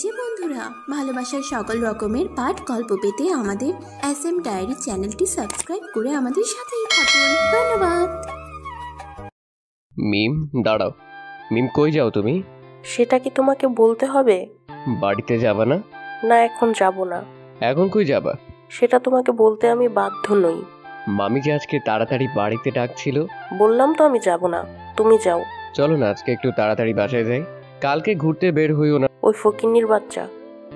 এই যে বন্ধুরা, ভালোবাসার সকল রকমের পাঠ গল্প পেতে আমাদের SM ডায়েরি চ্যানেলটি সাবস্ক্রাইব করে আমাদের সাথেই থাকুন। ধন্যবাদ। মিম, দাঁড়াও। মিম, কই যাও তুমি? সেটা কি তোমাকে বলতে হবে? বাড়িতে যাবা না? না, এখন যাব না। এখন কই যাবা? সেটা তোমাকে বলতে আমি বাধ্য নই। মামি যে আজকে তাড়াতাড়ি বাড়িতে ডাকছিল। বললাম তো আমি যাব না, তুমি যাও। চলো না আজকে একটু তাড়াতাড়ি বাসায় যাই, কালকে ঘুরতে বের হইও না। ওই ফকিন্নির বাচ্চা,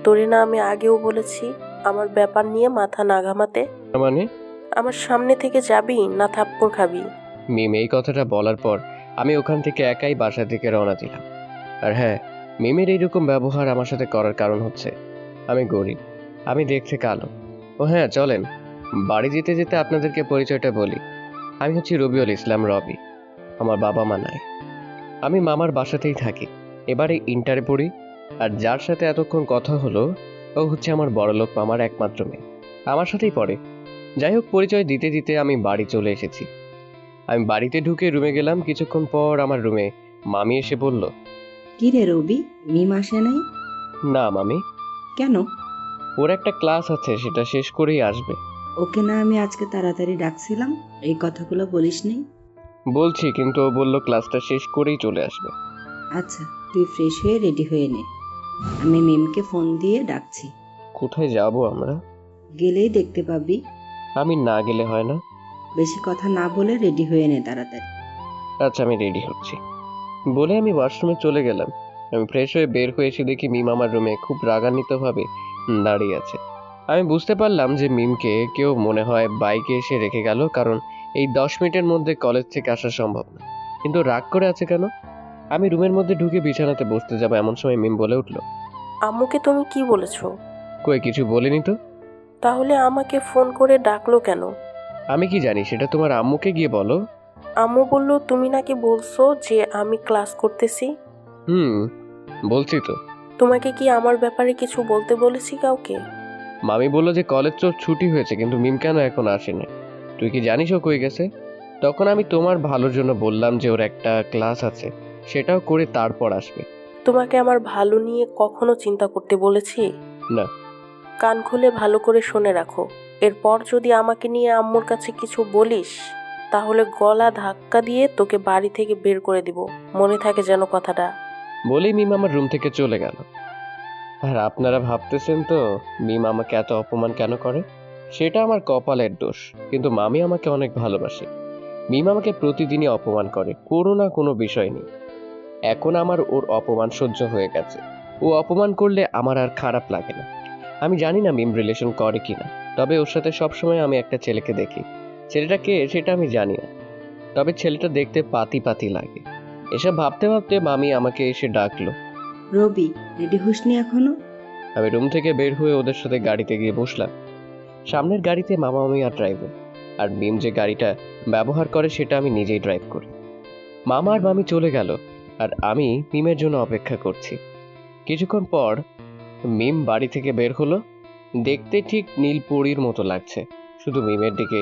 তোরে না আমি আগেও বলেছি আমার ব্যাপার নিয়ে মাথা না ঘামাতে। মানে? আমার সামনে থেকে যাবি না থাপ্পড় খাবি? মিম এই কথাটা বলার পর আমি ওখান থেকে একাই বাসা থেকে রওনা দিলাম। আর হ্যাঁ, মিমের এইরকম ব্যবহার আমার সাথে করার কারণ হচ্ছে আমি গরিব, আমি দেখতে কালো। ও হ্যাঁ, চলেন বাড়ি যেতে যেতে আপনাদেরকে পরিচয়টা বলি। আমি হচ্ছি রবিউল ইসলাম, রবি। আমার বাবা মা নাই, আমি মামার বাসাতেই থাকি। এবারে ইন্টারে পড়ি। আর যার সাথে এতক্ষণ কথা হলো ও হচ্ছে আমার বড়লোক মামার একমাত্র মেয়ে, আমার সাথেই পড়ে। যাই হোক, পরিচয় দিতে দিতে আমি বাড়ি চলে এসেছি। আমি বাড়িতে ঢুকে রুমে গেলাম। কিছুক্ষণ পর আমার রুমে মামি এসে বলল, কি রে রবি, মিম আসে নাই? না মামি। কেন? ওর একটা ক্লাস আছে, সেটা শেষ করেই আসবে। ওকে না আমি আজকে তাড়াতাড়ি ডাকছিলাম, এই কথাগুলো বলিস নি? বলছি, কিন্তু ও বললো ক্লাসটা শেষ করেই চলে আসবে। আচ্ছা, তুই ফ্রেশ হয়ে রেডি হয়ে নে, আমি মিমকে ফোন দিয়ে ডাকছি। কোথায় যাব আমরা? গেলেই দেখতে পাবি। আমি না গেলে হয় না? বেশি কথা না বলে রেডি হয়ে নে তাড়াতাড়ি। আচ্ছা, আমি রেডি হচ্ছি বলে আমি ওয়াশরুমে চলে গেলাম। আমি ফ্রেশ হয়ে বের হয়ে এসে দেখি মিম আমার রুমে খুব রাগান্বিতভাবে দাঁড়িয়ে আছে। আমি বুঝতে পারলাম যে মিমকে কেউ মনে হয় বাইকে এসে রেখে গেল, কারণ এই 10 মিনিটের মধ্যে কলেজ থেকে আসা সম্ভব না। কিন্তু রাগ করে আছে কেন? আমি রুমের মধ্যে ঢুকে বিছানাতে বসতে যাব, এমন সময় মিম বলে উঠল, আম্মুকে তুমি কি বলেছো? কই কিছু বলিনি তো। তাহলে আমাকে ফোন করে ডাকলো কেন? আমি কি জানি, সেটা তোমার আম্মুকে গিয়ে বলো। আম্মু বলল তুমি নাকি বলছো যে আমি ক্লাস করতেছি। বলছি তো। তোমাকে কি আমার ব্যাপারে কিছু বলতে বলেছি কাউকে? মামি বললো যে কলেজ তো ছুটি হয়েছে, কিন্তু মিম কেন এখন আসে না? তুই কি জানিস ও কই গেছে? তখন আমি তোমার ভালোর জন্য বললাম যে ওর একটা ক্লাস আছে, সেটাও করে তারপর আসবে। তোমাকে আমার ভালো নিয়ে কখনো চিন্তা করতে বলেছি? না। কান খুলে ভালো করে শুনে রাখো, এরপর যদি আমাকে নিয়ে আম্মুর কাছে কিছু বলিস তাহলে গলা ধাক্কা দিয়ে তোকে বাড়ি থেকে বের করে দিব, মনে থাকে যেন কথাটা। বলেই মিম আমার রুম থেকে চলে গেল। আর আপনারা ভাবতেছেন তো মিম আমাকে এত অপমান কেন করে? সেটা আমার কপালের দোষ, কিন্তু মামি আমাকে অনেক ভালোবাসে। মিম আমাকে প্রতিদিনই অপমান করে, কোনো না কোনো বিষয় নেই। এখন আমার ওর অপমান সহ্য হয়ে গেছে। ও অপমান করলে আমার আর খারাপ লাগে না। আমি জানি না মিম রিলেশন করে কিনা, তবে ওর সাথে সবসময় আমি একটা ছেলেকে দেখি। ছেলেটা কে সেটা আমি জানি না, তবে ছেলেটা দেখতে পাতি পাতি লাগে। এসব ভাবতে ভাবতে মামি আমাকে এসে ডাকলো। রবি, রেডি হসনি এখনো? আমি রুম থেকে বের হয়ে ওদের সাথে গাড়িতে গিয়ে বসলাম। সামনের গাড়িতে মামা মামি আর ড্রাইভার, আর মিম যে গাড়িটা ব্যবহার করে সেটা আমি নিজেই ড্রাইভ করি। মামা আর মামি চলে গেল আর আমি মিমের জন্য অপেক্ষা করছি। কিছুক্ষণ পর মিম বাড়ি থেকে বের হলো। দেখতে ঠিক নীলপরীর মতো লাগছে, শুধু মিমের দিকে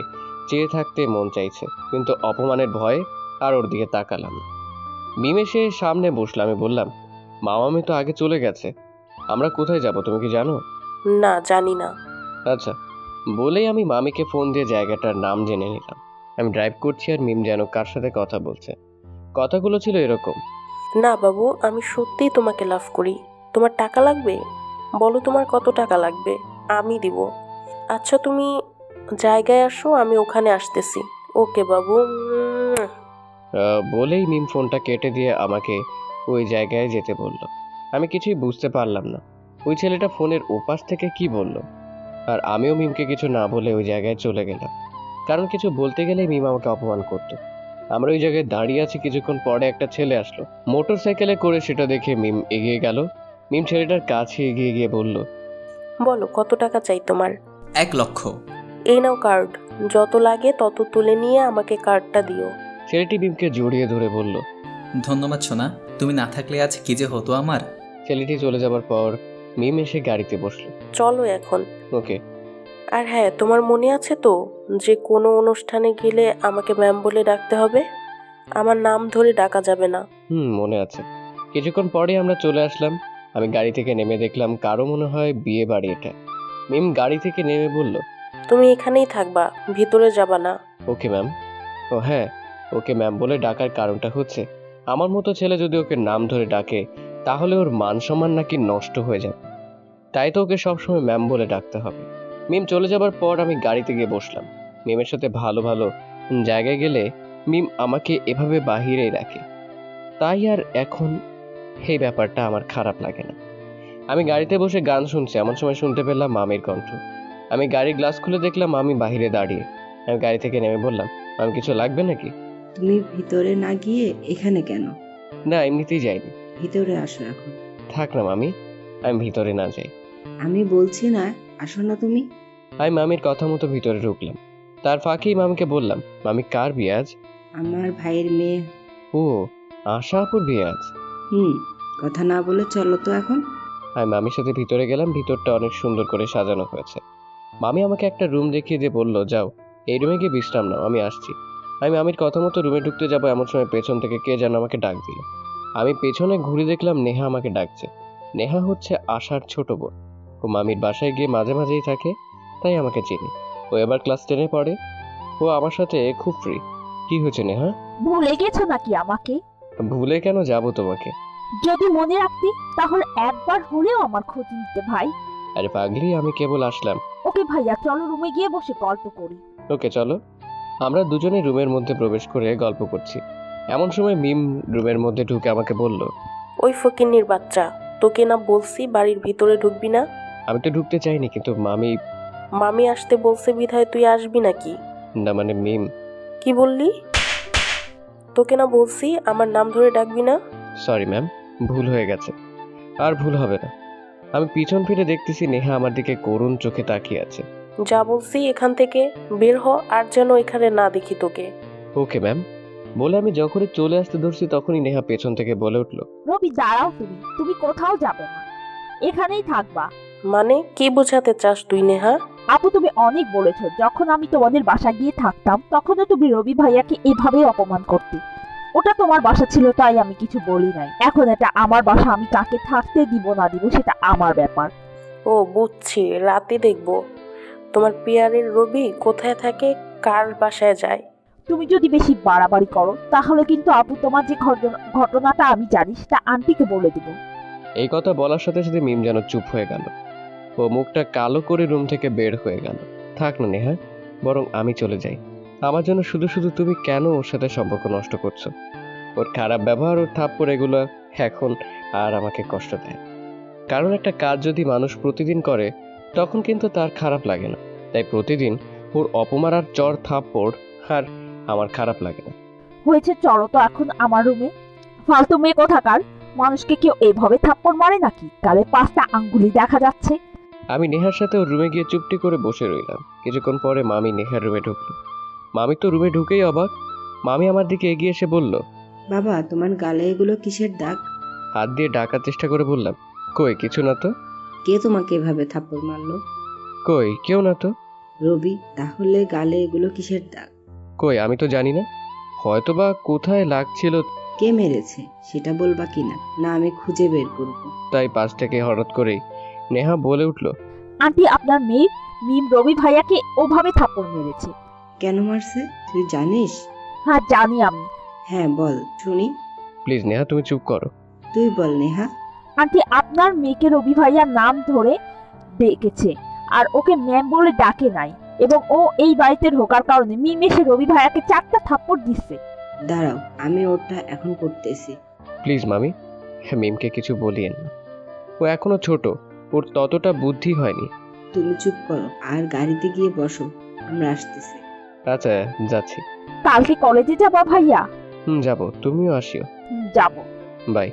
চেয়ে থাকতে মন চাইছে, কিন্তু অপমানের ভয়ে আর ওর দিকে তাকালাম না। মিম এসে সামনে বসলাম। আমি বললাম, মামামি তো আগে চলে গেছে, আমরা কোথায় যাব তুমি কি জানো? না, জানি না। আচ্ছা, বলেই আমি মামিকে ফোন দিয়ে জায়গাটার নাম জেনে নিলাম। আমি ড্রাইভ করছি আর মিম যেন কার সাথে কথা বলছে। কথাগুলো ছিল এরকম, না বাবু, আমি সত্যিই তোমাকে লাভ করি। তোমার টাকা লাগবে? বলো তোমার কত টাকা লাগবে, আমি দিব। আচ্ছা তুমি জায়গায় আসো, আমি ওখানে আসতেছি। ওকে বাবু। বলেই মিম ফোনটা কেটে দিয়ে আমাকে ওই জায়গায় যেতে বলল। আমি কিছুই বুঝতে পারলাম না ওই ছেলেটা ফোনের ওপাশ থেকে কি বলল। আর আমিও মিমকে কিছু না বলে ওই জায়গায় চলে গেলাম, কারণ কিছু বলতে গেলেই মিম আমাকে অপমান করতো। আমরা ওই জায়গায় দাঁড়িয়ে আছি, কিছুক্ষণ পরে একটা ছেলে আসলো মোটর সাইকেলে করে। সেটা দেখে মিম এগিয়ে গেল। মিম ছেলেটার কাছে এগিয়ে গিয়ে বলল, বলো কত টাকা চাই তোমার? 1 লক্ষ। এই নাও কার্ড, যত লাগে তত তুলে নিয়ে আমাকে কার্ডটা দিও। ছেলেটি মিমকে জড়িয়ে ধরে বলল, ধন্যবাদ সোনা, তুমি না থাকলে আজ কি যে হতো আমার। ছেলেটি চলে যাবার পর মিম এসে গাড়িতে বসলো। চলো এখন। ওকে। আর হ্যাঁ, তোমার মনে আছে তো যে কোনো অনুষ্ঠানে গেলে আমাকে ম্যাম বলে ডাকতে হবে, আমার নাম ধরে ডাকা যাবে না। মনে আছে। কিছুক্ষণ পরে আমরা চলে আসলাম। আমি গাড়ি থেকে নেমে দেখলাম কারো মনে হয় বিয়ে বাড়ি এটা। মিম গাড়ি থেকে নেমে বলল, তুমি এখানেই থাকবা, ভিতরে যাবা না। Okay ma'am. ও হ্যাঁ, ওকে ম্যাম বলে ডাকার কারণটা হচ্ছে আমার মতো ছেলে যদি ওকে নাম ধরে ডাকে তাহলে ওর মান সম্মান নাকি নষ্ট হয়ে যাবে, তাই তো ওকে সবসময় ম্যাম বলে ডাকতে হবে। মিম চলে যাবার পর আমি গাড়িতে গিয়ে বসলাম। মিমের সাথে ভালো ভালো জায়গায় গেলে মিম আমাকে এভাবে বাহিরেই রাখে, তাই আর এখন এই ব্যাপারটা আমার খারাপ লাগে না। আমি গাড়িতে বসে গান শুনছি, এমন সময় শুনতে পেলাম মামির কণ্ঠ। আমি গাড়ির গ্লাস খুলে দেখলাম মামি বাহিরে দাঁড়িয়ে। আমি গাড়ি থেকে নেমে বললাম, মামি কিছু লাগবে নাকি? তুমি ভিতরে না গিয়ে এখানে কেন? না, এমনিতেই যাইনি। ভিতরে আসো এখন। থাক না মামি, আমি ভিতরে না যাই। আমি বলছি না, আসো না তুমি। আমি মামির কথা মতো ভিতরে ঢুকলাম। তার ফাঁকেই মামিকে বললাম, মামি কার বিয়ে আজ? আমার ভাইয়ের মেয়ে। ও, আশা আপুর বিয়ে আজ। কথা না বলে চলো তো এখন। আমি মামির সাথে ভিতরে গেলাম। ভিতরটা অনেক সুন্দর করে সাজানো হয়েছে। মামি আমাকে একটা রুম দেখিয়ে দিয়ে বলল, যাও এই রুমে গিয়ে বিশ্রাম নাও, আমি আসছি। আমি মামির কথা মতো রুমে ঢুকতে যাবো, এমন সময় পেছন থেকে কে যেন আমাকে ডাক দিল। আমি পেছনে ঘুরে দেখলাম নেহা আমাকে ডাকছে। নেহা হচ্ছে আশার ছোট বোন। ও মামির বাসায় গিয়ে মাঝে মাঝেই থাকে, তাই আমাকে চিনি। ও এবার ক্লাস 10-এ পড়ে। ও আমার সাথে খুব ফ্রি। কি হয়েছে নেহা? ভুলে গেছো নাকি আমাকে? ভুলে কেন যাবো তোমাকে? যদি মনে রাখতি তাহলে একবার হলেও আমার খোঁজ নিতে ভাই। আরে পাগলি, আমি কেবল আসলাম। ওকে ভাইয়া, চলো রুমে গিয়ে বসে গল্প করি। ওকে চলো। আমরা দুজনে রুমের মধ্যে প্রবেশ করে গল্প করছি। এমন সময় মিম রুমের মধ্যে ঢুকে আমাকে বলল, ওই ফকিন্নির বাচ্চা, তোকে না বলছি বাড়ির ভিতরে ঢুকবি না? আমি তো ঢুকতে চাইনি, কিন্তু মামি আসতে বলছে বিধায় তুই আসবি নাকি? না মানে মিম। কি বললি? তোকে না বলছি আমার নাম ধরে ডাকবি না? সরি ম্যাম, ভুল হয়ে গেছে, আর ভুল হবে না। আমি পিছন ফিরে দেখতেছি নেহা আমার দিকে করুণ চোখে তাকিয়ে আছে। যা বলছি এখান থেকে বের হ, আর যেন এখানে না দেখি তোকে। ওকে ম্যাম বলে আমি যখনই চলে আসতে ধরছি তখনই নেহা পেছন থেকে বলে উঠল, রবি দাঁড়াও, তুমি কোথাও যাবে না, এখানেই থাকবা। মানে কি বোঝাতে চাস তুই নেহা? আপু তুমি অনেক বলেছো, যখন আমি তোমাদের বাসা গিয়ে থাকতাম তখনও তুমি রবি ভাইয়াকে এভাবেই অপমান করতে। ওটা তোমার বাসা ছিল তাই আমি কিছু বলি নাই। এখন এটা আমার বাসা, আমি কাকে থাকতে দিব না দিব সেটা আমার ব্যাপার। ও বুঝছি, রাতে দেখবো তোমার পিয়ারের রবি কোথায় থাকে, কার বাসায় যায়। তুমি যদি বেশি বাড়াবাড়ি করো তাহলে কিন্তু আপু তোমার যে ঘটনাটা আমি জানি সেটা আন্টিকে বলে দিব। এই কথা বলার সাথে সাথে মিম যেন চুপ হয়ে গেল। ও মুখটা কালো করে রুম থেকে বের হয়ে গেল। থাক না নেহা, বরং আমি চলে যাই। আমার জন্য শুধু শুধু তুমি কেন ওর সাথে সম্পর্ক নষ্ট করছো? ওর খারাপ ব্যবহার, ওর থাপ্পড়, এগুলো এখন আর আমাকে কষ্ট দেয়। কারণ একটা কাজ যদি মানুষ প্রতিদিন করে তখন কিন্তু তার খারাপ লাগে না, তাই প্রতিদিন ওর অপমান আর চর থাপ্পড় আর আমার খারাপ লাগে না। হয়েছে, চলো তো এখন আমার রুমে। ফালতু মেয়ে কোথাকার, মানুষকে কেউ এভাবে থাপ্পড় মারে নাকি? গালে 5টা আঙ্গুলি দেখা যাচ্ছে। আমি নেহার সাথে ওর রুমে গিয়ে চুপটি করে বসে রইলাম। কিছুক্ষণ পরে মামি নেহার রুমে ঢুকলো। মামি তো রুমে ঢুকেই অবাক। মামি আমার দিকে এগিয়ে এসে বলল, বাবা, তোমার গালে এগুলো কিসের দাগ? হাত দিয়ে ডাকার চেষ্টা করে বললাম, কই কিছু না তো। কে তোমাকে এভাবে থাপ্পড় মারলো? কই কেউ না তো। রবি, তাহলে গালে এগুলো কিসের দাগ? কই আমি তো জানি না, হয়তোবা কোথায় লাগছিল কে মেরেছে সেটা বলবা কিনা, না আমি খুঁজে বের করব। তাই পাশ থেকে হঠাৎ করেই নেহা বলে উঠল, আন্টি আপনার মেয়ে মিম রবি ভাইয়াকে ওভাবে থাপ্পড় মেরেছে। কেন মারছে তুই জানিস? হ্যাঁ জানি আমি। হ্যাঁ বল শুনি। প্লিজ নেহা তুমি চুপ করো। তুই বল নেহা। আন্টি আপনার মেয়েকে রবি ভাইয়ার নাম ধরে ডেকেছে আর ওকে ম্যাম বলে ডাকে নাই, এবং ও এই বাড়িতে ঢোকার কারণে মিম এসে রবি ভাইয়াকে 4টা থাপ্পড় দিচ্ছে। দাঁড়াও, আমি ওটা এখন করতেছি। প্লিজ মামি, মিমকে কিছু বলিয়েন না, ও এখনো ছোট, ওর ততটা বুদ্ধি হয়নি। তুমি চুপ করো আর গাড়িতে গিয়ে বসো, আমরা আসতেছি। আচ্ছা যাচ্ছি। কালকে কলেজে যাবা ভাইয়া? যাবো, তুমিও আসিও। যাবো। বাই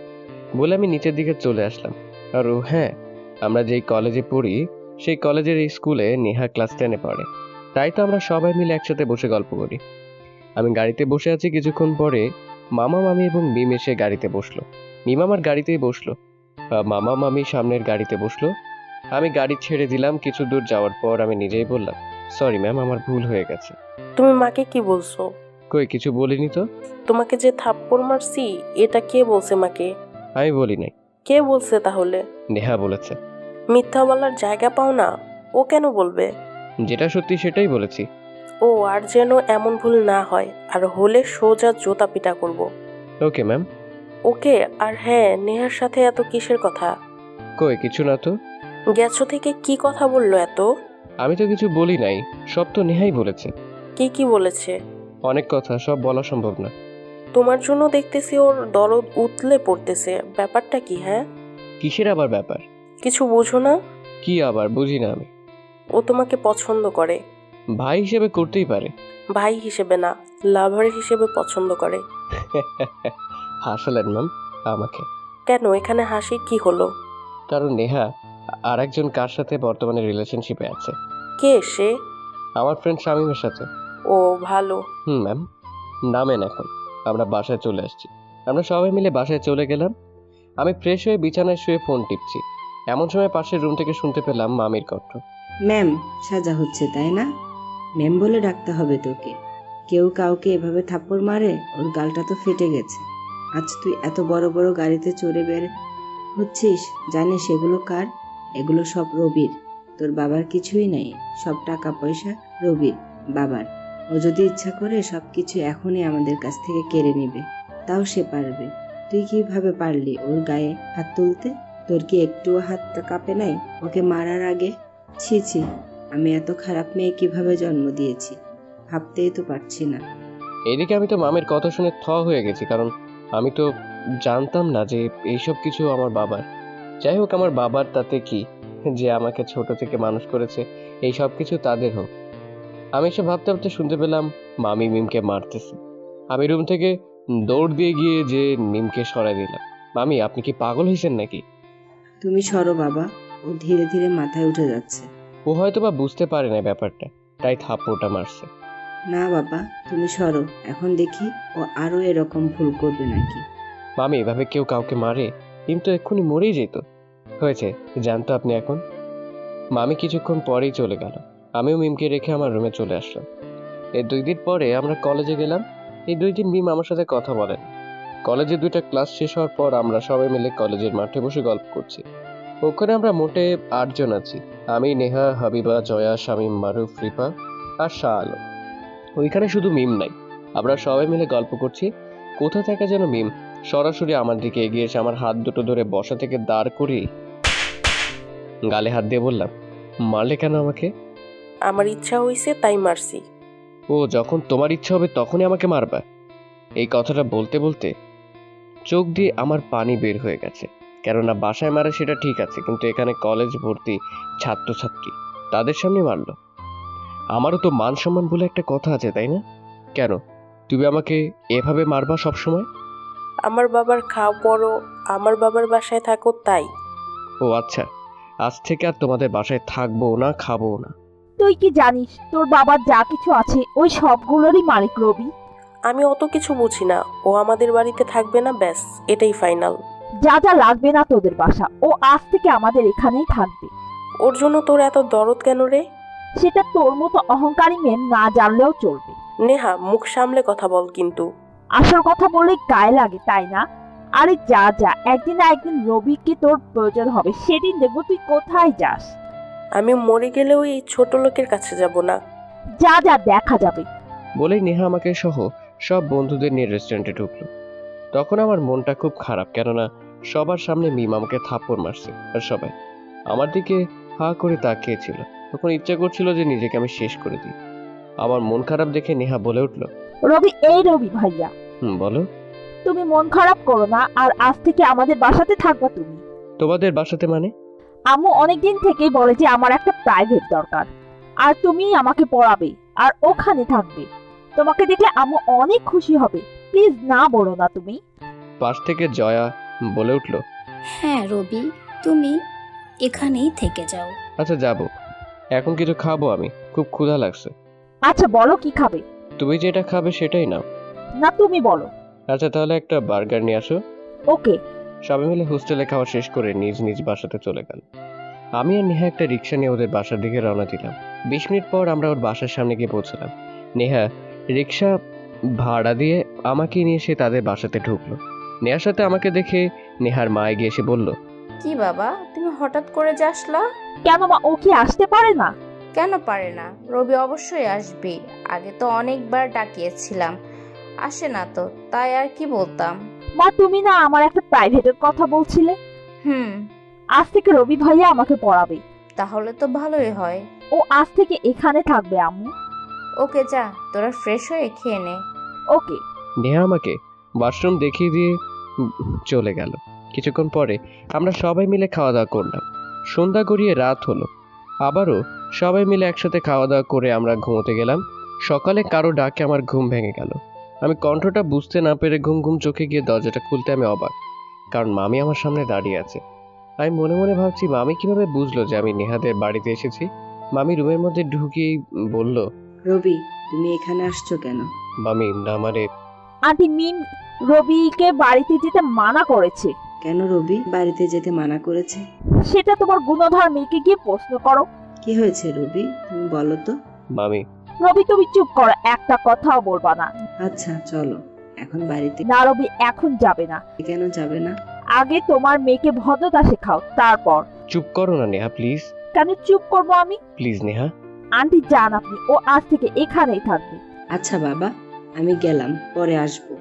বলে আমি নিচের দিকে চলে আসলাম। আর ও হ্যাঁ, আমরা যেই কলেজে পড়ি সেই কলেজের এই স্কুলে নেহা ক্লাস 10-এ পড়ে, তাই তো আমরা সবাই মিলে একসাথে বসে গল্প করি। আমি গাড়িতে বসে আছি, কিছুক্ষণ পরে মামা মামি এবং মিম এসে গাড়িতে বসলো। মিম আমার গাড়িতেই বসলো, মামা মামি সামনের গাড়িতে বসলো। আমি গাড়ি ছেড়ে দিলাম। কিছু দূর যাওয়ার পর আমি নিজেই বললাম, সরি ম্যাম, আমার ভুল হয়ে গেছে। তুমি মাকে কি বলছো? কই কিছু বলিনি তো। তোমাকে যে থাপ্পড় মারছি এটা কে বলছে মাকে? আমি বলি নাই। কে বলছে তাহলে? নেহা বলেছে। মিথ্যা বলার জায়গা পাও না? ও কেন বলবে? যেটা সত্যি সেটাই বলেছি। ও, আর যেন এমন ভুল না হয়, আর হলে সোজা জোতা পিটা করব। Okay ma'am. ওকে। আর হ্যাঁ, নেহার সাথে এত কিসের কথা? কই কিছু না তো। গেছো থেকে কি কথা বললো এত? আমি তো কিছু বলি নাই, সব তো নেহাই বলেছে। কি কি বলেছে? অনেক কথা, সব বলা সম্ভব না। তোমার জন্য দেখতেছি ওর দরদ উতলে পড়তেছে, ব্যাপারটা কি? হ্যাঁ, কিসের আবার ব্যাপার? কিছু বুঝো না? কি আবার বুঝি না আমি। ও তোমাকে পছন্দ করে। ভাই হিসেবে করতেই পারে। ভাই হিসেবে না, লাভার হিসেবে পছন্দ করে। হাসালেন ম্যাম আমাকে। কেন, এখানে হাসি কি হলো? কারণ নেহা আর একজন কার সাথে বর্তমানে রিলেশনশিপে আছে। কে সে? আমার ফ্রেন্ড শামীমের সাথে। ও ভালো। ম্যাম, নামেন এখন। আমরা বাসায় চলে আসছি। আমরা সবাই মিলে বাসায় চলে গেলাম। আমি ফ্রেশ হয়ে বিছানায় শুয়ে ফোন টিপছি, এমন সময় পাশের রুম থেকে শুনতে পেলাম মামির কণ্ঠ। ম্যাম, সাজা হচ্ছে তাই না? ম্যাম বলে ডাকতে হবে তোকে। কেউ কাউকে এভাবে থাপ্পড় মারে? ওর গালটা তো ফেটে গেছে। আজ তুই এত বড় বড় গাড়িতে চড়ে বের হচ্ছিস, জানিস এগুলো কার? এগুলো সব রবির। তোর বাবার কিছুই নেই, সব টাকা পয়সা রবির বাবার। ও যদি ইচ্ছা করে সবকিছু এখনই আমাদের কাছ থেকে কেড়ে নিবে, তাও সে পারবে। তুই কিভাবে পারলি ওর গায়ে হাত তুলতে? তোর কি একটুও হাতটা কাঁপে নাই ওকে মারার আগে? ছি ছি, আমি এত খারাপ মেয়ে কিভাবে জন্ম দিয়েছি ভাবতেই তো পারছি না। এদিকে আমি তো মামির কথা শুনে হয়ে গেছি, কারণ আমি তো জানতাম না যে এইসব কিছু আমার বাবার। যাই হোক, আমার বাবার তাতে কি, যে আমাকে ছোট থেকে মানুষ করেছে, এই সব কিছু তাদের হোক। আমি এসব ভাবতে ভাবতে শুনতে পেলাম মামি মিমকে মারতেছে। আমি রুম থেকে দৌড় দিয়ে গিয়ে যে মিমকে সরাই দিলাম। মামি, আপনি কি পাগল হয়েছেন নাকি? তুমি সরো বাবা, ও ধীরে ধীরে মাথায় উঠে যাচ্ছে। ও হয়তো বা বুঝতে পারে না ব্যাপারটা, তাই থাপ্পড়টা মারছে। না বাবা, তুমি সরো, এখন দেখি ও আরো এরকম ভুল করবে নাকি। মামি, এভাবে কেউ কাউকে মারে? মিম তো এক্ষুনি মরেই যেত। হয়েছে, জানতো আপনি এখন। মামি কিছুক্ষণ পরেই চলে গেল। আমিও মিমকে রেখে আমার রুমে চলে আসলাম। এই 2 দিন পরে আমরা কলেজে গেলাম। এই 2 দিন মিম আমার সাথে কথা বলেন। কলেজে 2টা ক্লাস শেষ হওয়ার পর আমরা সবাই মিলে কলেজের মাঠে বসে গল্প করছি। ওখানে আমরা মোটে 8 জন আছি। আমি, নেহা, হাবিবা, জয়া, শামীম, মারুফ, রিপা আর শাহ আলম। ওইখানে শুধু মিম নাই। আমরা সবাই মিলে গল্প করছি। কোথা থেকে যেন মিম সরাসরি আমার দিকে এগিয়ে এসে আমার হাত দুটো ধরে বসা থেকে দাঁড় করিয়ে গালে হাত দিয়ে বললাম, মারলে কেন আমাকে? আমার ইচ্ছা হইছে তাই মারছি। ও, যখন তোমার ইচ্ছা হবে তখনই আমাকে মারবা? এই কথাটা বলতে বলতে চোখ দিয়ে আমার পানি বের হয়ে গেছে। কেননা বাসায় মারে সেটা ঠিক আছে, কিন্তু এখানে কলেজ ভর্তি ছাত্রছাত্রী, তাদের সামনে মারলো। আমারও তো মান সম্মান বলে একটা কথা আছে, তাই না? কেন তুমি আমাকে এভাবে মারবা সব সময়? আমার বাবার খাও পড়ো, আমার বাবার বাসায় থাকো তাই। ও আচ্ছা, আজ থেকে আর তোমাদের বাসায় থাকবো না, খাবো না। তুই কি জানিস তোর বাবার যা কিছু আছে ওই সবগুলোরই মালিক রবি? আমি অত কিছু বুঝি না, ও আমাদের বাড়িতে থাকবে না, ব্যাস এটাই ফাইনাল। যা যা লাগবে না তোদের বাসা, ও আজ থেকে আমাদের এখানেই থাকবে। ওর জন্য তোর এত দরদ কেন রে? সেটা তোর মতো অহংকারী মেয়ে না জানলেও চলবে। নেহা, মুখ সামলে কথা বল কিন্তু। আসল কথা বলে গায়ে লাগে তাই না? আরে যা যা, একদিন না একদিন রবিকে তোর প্রয়োজন হবে, সেদিন দেখবো তুই কোথায় যাস। আমি মরে গেলেও এই ছোট লোকের কাছে যাব না। যা যা, দেখা যাবে। বলেই নেহা আমাকে সহ সব বন্ধুদের নিয়ে রেস্টুরেন্টে ঢুকলো। তখন আমার মনটা খুব খারাপ, কেননা সবার সামনে মিম আমাকে থাপ্পড় মারছে আর সবাই আমার দিকে হা করে তাকিয়েছিল। তখন ইচ্ছা করছিল যে নিজেকে আমি শেষ করে দিই। আমার মন খারাপ দেখে নেহা বলে উঠলো, রবি, এই রবি ভাইয়া, বলো। তুমি মন খারাপ করো না, আর আজ থেকে আমাদের বাসাতে থাকবা তুমি। তোমাদের বাসাতে মানে? আম্মু অনেকদিন থেকেই বলে যে আমার একটা প্রাইভেট দরকার, আর তুমি আমাকে পড়াবে আর ওখানে থাকবে। তোমাকে দেখলে আম্মু অনেক খুশি হবে, প্লিজ না বলো না তুমি। পাশ থেকে জয়া বলে উঠলো, হ্যাঁ রবি, তুমি এখানেই থেকে যাও। আচ্ছা যাবো, এখন কিছু খাবো, আমি খুব ক্ষুধা লাগছে। আচ্ছা বলো কি খাবে? তুমি যেটা খাবে সেটাই নাও। না তুমি বলো। আচ্ছা তাহলে একটা বার্গার নিয়ে আসো। ওকে। সবাই মিলে হোস্টেলে খাওয়া শেষ করে নিজ নিজ বাসাতে চলে গেল। আমি আর নেহা একটা রিক্সা নিয়ে ওদের বাসার দিকে রওনা দিলাম। 20 মিনিট পর আমরা ওর বাসার সামনে গিয়ে পৌঁছলাম। নেহা রিক্সা ভাড়া দিয়ে আমাকে নিয়ে এসে তাদের বাসাতে ঢুকলো। নেহার সাথে আমাকে দেখে নেহার মা এগিয়ে এসে বলল, কি বাবা, তুমি হঠাৎ করে যাসলা? কেন মা, ও কি আসতে পারে না? কেন পারে না? রবি অবশ্যই আসবে। আগে তো অনেকবার ডাকিয়েছিলাম, আসে না তো, তাই আর কি বলতাম। মা, তুমি না আমার একটা প্রাইভেটের কথা বলছিলে? আজ থেকে রবি ভাইয়া আমাকে পড়াবে। তাহলে তো ভালোই হয়। ও আজ থেকে এখানে থাকবে আম্মু। ওকে, যা তোরা ফ্রেশ হয়ে খেয়ে নে। ওকে। নেহা আমাকে ওয়াশরুম দেখিয়ে দিয়ে চলে গেল। কিছুক্ষণ পরে আমরা সবাই মিলে খাওয়া দাওয়া করলাম। সন্ধ্যা গড়িয়ে রাত হলো। আবারও সবাই মিলে একসাথে খাওয়া দাওয়া করে আমরা ঘুমোতে গেলাম। সকালে কারো ডাকে আমার ঘুম ভেঙে গেল। আমি কণ্ঠটা বুঝতে না পেরে ঘুম ঘুম চোখে গিয়ে দরজাটা খুলতে আমি অবাক, কারণ মামি আমার সামনে দাঁড়িয়ে আছে। আমি মনে মনে ভাবছি মামি কিভাবে বুঝলো যে আমি নেহাদের বাড়িতে এসেছি। মামি রুমের মধ্যে ঢুকিয়েই বলল, রবি, তুমি এখানে আসছো কেন? মামি না মানে আন্টি, মিম রবিকে বাড়িতে যেতে মানা করেছে। কেন রবি বাড়িতে যেতে মানা করেছে? সেটা তোমার গুণধর মেয়েকে গিয়ে প্রশ্ন করো। কি হয়েছে রবি, তুমি বলো তো। মামি। রবি, তুমি চুপ করো, একটা কথাও বলবা না। আচ্ছা চলো এখন বাড়িতে। না রবি, এখন যাবে না। কেন যাবে না? আগে তোমার মেয়েকে ভদ্রতা শেখাও, তারপর। চুপ করো না নেহা প্লিজ। কেন চুপ করবো আমি? প্লিজ নেহা। আন্টি যান আপনি, ও আজ থেকে এখানেই থাকবে। আচ্ছা বাবা, আমি গেলাম, পরে আসবো।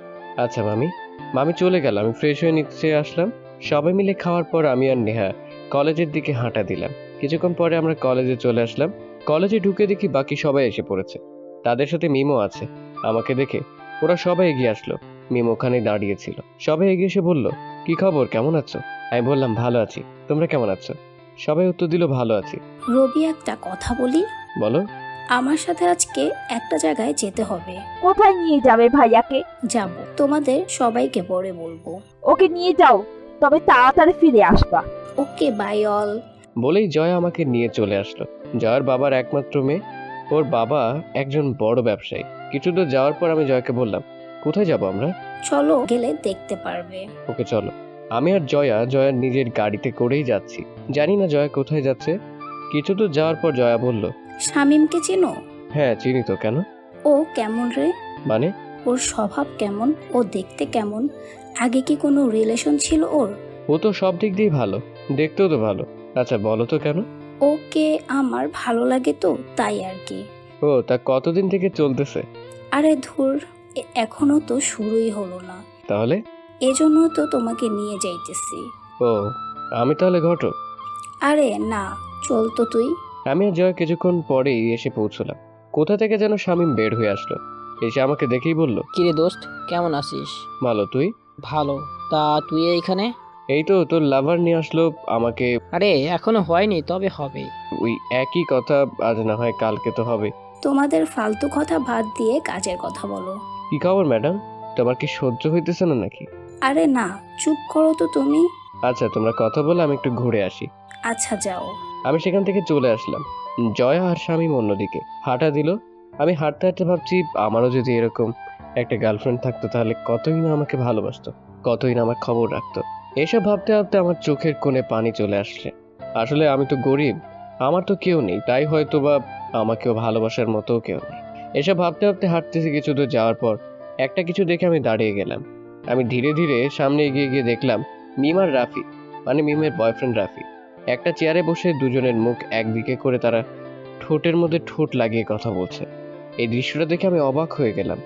আচ্ছা মামি। মামি চলে গেল। আমি ফ্রেশ হয়ে নিচে আসলাম। সবাই মিলে খাওয়ার পর আমি আর নেহা কলেজের দিকে হাঁটা দিলাম। কিছুক্ষণ পরে আমরা কলেজে চলে আসলাম। কলেজে ঢুকে দেখি বাকি সবাই এসে পড়েছে, তাদের সাথে মিমও আছে। আমাকে দেখে ওরা সবাই এগিয়ে আসলো। মিম ওখানে দাঁড়িয়েছিল। সবাই এগিয়ে এসে বলল, কি খবর, কেমন আছো? আমি বললাম, ভালো আছি, তোমরা কেমন আছো? সবাই উত্তর দিল, ভালো আছি। রবি, একটা কথা বলি? বলো। আমার সাথে আজকে একটা জায়গায় যেতে হবে। কোথায় নিয়ে যাবে ভাইয়াকে? যাব, তোমাদের সবাইকে পরে বলবো। ওকে নিয়ে যাও, তবে তাড়াতাড়ি ফিরে আসবা। ওকে, বাই অল। বলেই জয়া আমাকে নিয়ে চলে আসলো। জয়ার বাবার একমাত্র মেয়ে। ওর বাবা একজন বড় ব্যবসায়ী। কিছু দূর যাওয়ার পর আমি জয়াকে বললাম, কোথায় যাব আমরা? চলো, গেলে দেখতে পারবে। ওকে চলো। আমি আর জয়ার নিজের গাড়িতে করেই যাচ্ছি। জানি না জয়া কোথায় যাচ্ছে। কিছু দূর যাওয়ার পর জয়া বলল, শামীমকে চেনো? হ্যাঁ চিনি তো, কেন? ও কেমন রে? মানে? ওর স্বভাব কেমন? ও দেখতে কেমন? আগে কি কোনো রিলেশন ছিল ওর? ও তো সব দিক দিয়ে ভালো, দেখতেও তো ভালো। আচ্ছা বলো তো কেন? ওকে আমার ভালো লাগে তো, তাই আর কি। ও, তা কতদিন থেকে চলতেছে? আরে ধুর, এখনো তো শুরুই হলো না। তাহলে? এজন্য তো তোমাকে নিয়ে যাইতেছি। ও, আমি তাহলে ঘটক? আরে না, চল তো তুই। আমি আর জয়া কিছুক্ষণ পরেই এসে পৌঁছলাম। কোথা থেকে যেন শামীম বের হয়ে আসলো। এসে আমাকে দেখেই বলল, কিরে দোস্ত, কেমন আছিস? ভালো, তুই? ভালো। তা তুই এইখানে? এই তো তোর লাভার নিয়ে আসলো আমাকে। আরে এখনো হয়নি, তবে হবে। ওই একই কথা, আজ না হয় কালকে তো হবে। তোমাদের ফালতু কথা বাদ দিয়ে কাজের কথা বলো। কি খবর ম্যাডাম, তোমার কি সহ্য হইতেছে না নাকি? আরে না, চুপ করো তো তুমি। আচ্ছা তোমরা কথা বলে আমি একটু ঘুরে আসি। আচ্ছা যাও। আমি সেখান থেকে চলে আসলাম। জয়া আর শামীম অন্যদিকে হাঁটা দিল। আমি হাঁটতে হাঁটতে ভাবছি, আমারও যদি এরকম একটা গার্লফ্রেন্ড থাকতো তাহলে কতই না আমাকে ভালোবাসতো, কতই না আমার খবর রাখতো। এসব ভাবতে ভাবতে আমার চোখের কোণে পানি চলে আসছে। আসলে আমি তো গরিব, আমার তো কেউ নেই, তাই হয়তো বা আমাকেও ভালোবাসার মতো কেউ নেই। এসব ভাবতে ভাবতে হাঁটতেছি। কিছু দূর যাওয়ার পর একটা কিছু দেখে আমি দাঁড়িয়ে গেলাম। আমি ধীরে ধীরে সামনে এগিয়ে গিয়ে দেখলাম মিম আর রাফি, মানে মিমের বয়ফ্রেন্ড রাফি, একটা চেয়ারে বসে দুজনের মুখ একদিকে করে তারা ঠোঁটের মধ্যে ঠোঁট লাগিয়ে কথা বলছে। এই দৃশ্যটা দেখে আমি অবাক হয়ে গেলাম,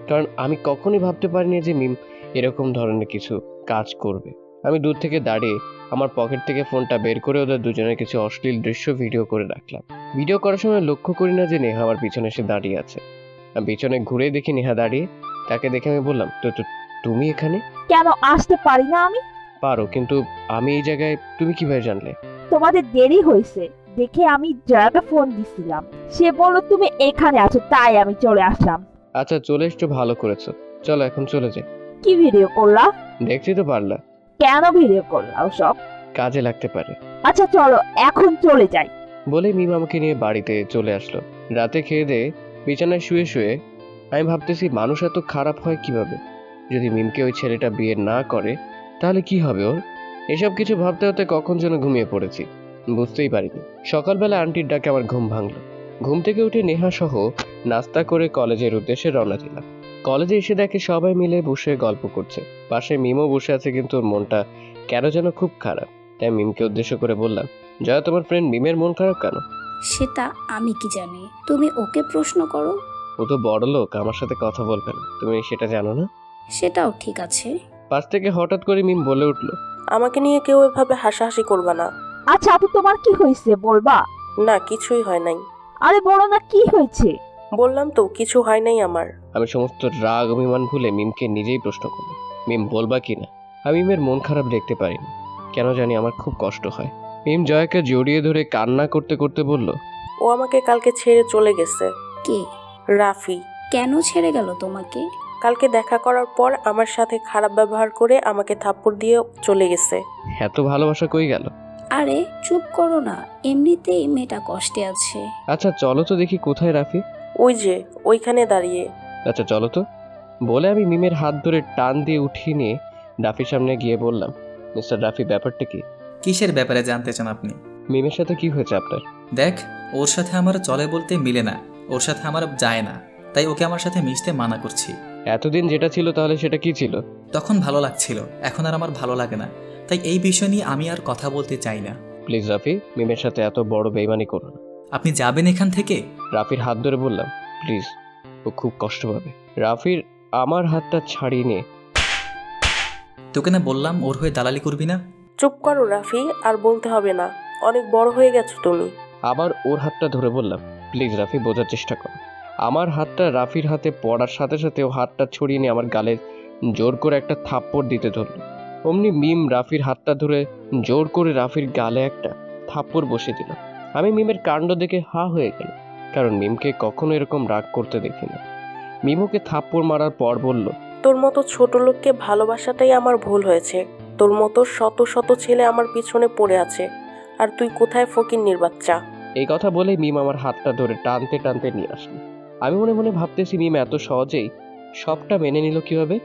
কারণ আমি কখনোই ভাবতে পারিনি যে মিম এরকম ধরনের কিছু কাজ করবে। আমি দূর থেকে দাঁড়িয়ে আমার পকেট থেকে ফোনটা বের করে ওদের দুজনের কিছু অশ্লীল দৃশ্য ভিডিও করে রাখলাম। ভিডিও করার সময় লক্ষ্য করি না যে নেহা আমার পিছনে এসে দাঁড়িয়ে আছে। আমি পিছনে ঘুরে দেখি নেহা দাঁড়িয়ে। তাকে দেখে আমি বললাম, তো তুমি এখানে? কেন আসতে পারি না আমি? পারো, কিন্তু আমি এই জায়গায় তুমি কিভাবে জানলে? তোমাদের দেরি হয়েছে দেখে আমি জয়াকে ফোন দিছিলাম, সে বলল তুমি এখানে আছো, তাই আমি চলে আসলাম। আচ্ছা চলে এসছো, ভালো করেছো। চলো এখন চলে যাই। কি ভিডিও করলা? দেখছি তো পারলা। কেন ভিডিও করলা ওসব? কাজে লাগতে পারে। আচ্ছা চলো এখন চলে যাই। বলে মিম আমাকে নিয়ে বাড়িতে চলে আসলো। রাতে খেয়ে দিয়ে বিছানায় শুয়ে শুয়ে আমি ভাবতেছি মানুষ এত খারাপ হয় কিভাবে। যদি মিমকে ওই ছেলেটা বিয়ে না করে তাহলে কি হবে ওর। এসব কিছু ভাবতে ভাবতে কখন যেন ঘুমিয়ে পড়েছি, বুঝতেই পারিনি। সকালবেলা আন্টির ডাকে আমার ঘুম ভাঙলো। ঘুম থেকে উঠে নেহা সহ নাস্তা করে কলেজের উদ্দেশ্যে রওনা দিলাম। কলেজে এসে দেখে সবাই মিলে বসে গল্প করছে। পাশে মিমও বসে আছে, কিন্তু ওর মনটা কেন যেন খুব খারাপ। তাই মিমকে উদ্দেশ্য করে বললাম, জয়া, তোমার ফ্রেন্ড মিমের মন খারাপ কেন? সেটা আমি কি জানি, তুমি ওকে প্রশ্ন করো। ও তো বড় লোক, আমার সাথে কথা বলবে না, তুমি সেটা জানো না? সেটাও ঠিক আছে। পাশ থেকে হঠাৎ করে মিম বলে উঠলো, আমাকে নিয়ে কেউ এভাবে হাসাহাসি করবা না। আচ্ছা আপু, তোমার কি হয়েছে বলবা? না, কিছুই হয় নাই। আরে বলো না, কি হয়েছে? বললাম তো কিছু হয় নাই আমার। আমি সমস্ত রাগ অভিমান ভুলে মিমকে নিজেই প্রশ্ন করলাম, মিম বলবা কি না? আমি মিমের মন খারাপ দেখতে পারিনি, কেন জানি আমার খুব কষ্ট হয়। মিম জয়াকে জড়িয়ে ধরে কান্না করতে করতে বলল, ও আমাকে কালকে ছেড়ে চলে গেছে। কে? রাফি। কেন ছেড়ে গেল তোমাকে? কালকে দেখা করার পর আমার সাথে খারাপ ব্যবহার করে আমাকে থাপ্পড় দিয়ে চলে গেছে। এত ভালোবাসা কই গেল? আরে চুপ করো না, এমনিতেই মেয়েটা কষ্টে আছে। আচ্ছা চলো তো দেখি কোথায় রাফি। ওই যে ওইখানে দাঁড়িয়ে। আচ্ছা চলো তো। বলে আমি মিমের হাত ধরে টান দিয়ে উঠিয়ে নিয়ে রাফির সামনে গিয়ে বললাম, মিস্টার রাফি, ব্যাপারটা কি? কিসের ব্যাপারে জানতে চান আপনি? মিমের সাথে কি হয়েছে আপনার? দেখ, ওর সাথে আমার চলে বলতে মিলে না, ওর সাথে আমার যায় না, তাই ওকে আমার সাথে মিশতে মানা করছি। এতদিন যেটা ছিল তাহলে সেটা কি ছিল? তখন ভালো লাগছিল, এখন আর আমার ভালো লাগে না, তাই এই বিষয় নিয়ে আমি আর কথা বলতে চাই না। প্লিজ রাফি, মিমের সাথে এত বড় বেইমানি করো না। আপনি যাবেন এখান থেকে? রাফির হাত ধরে বললাম, প্লিজ, ও খুব কষ্ট পাবে। রাফির আমার হাতটা ছাড়িয়ে নিয়ে, তোকে না বললাম ওর হয়ে দালালি করবি না? চুপ করো রাফি, আর বলতে হবে না, অনেক বড় হয়ে গেছো তুমি। আবার ওর হাতটা ধরে বললাম, প্লিজ রাফি, বোঝার চেষ্টা করো। আমার হাতটা রাফির হাতে পড়ার সাথে সাথে ও হাতটা ছড়িয়ে নিয়ে আমার গালে জোর করে একটা থাপ্পড় দিতে ধরলো। অমনি মিম রাফির হাতটা ধরে জোর করে রাফির গালে একটা থাপ্পড় বসিয়ে দিল। আমি মিমের কাণ্ড দেখে হা হয়ে গেল, কারণ মিমকে কখনো এরকম রাগ করতে দেখি না। মিম ওকে থাপ্পড় মারার পর বলল, তোর মতো ছোট লোককে ভালোবাসাটাই আমার ভুল হয়েছে। তোর মতো শত শত ছেলে আমার পিছনে পড়ে আছে, আর তুই কোথায় ফকিন্নির বাচ্চা। এই কথা বলে মিম আমার হাতটা ধরে টানতে টানতে নিয়ে আসলো। আমি মনে মনে ভাবতেছি, মিম এত সহজেই সবটা মেনে নিল কিভাবে?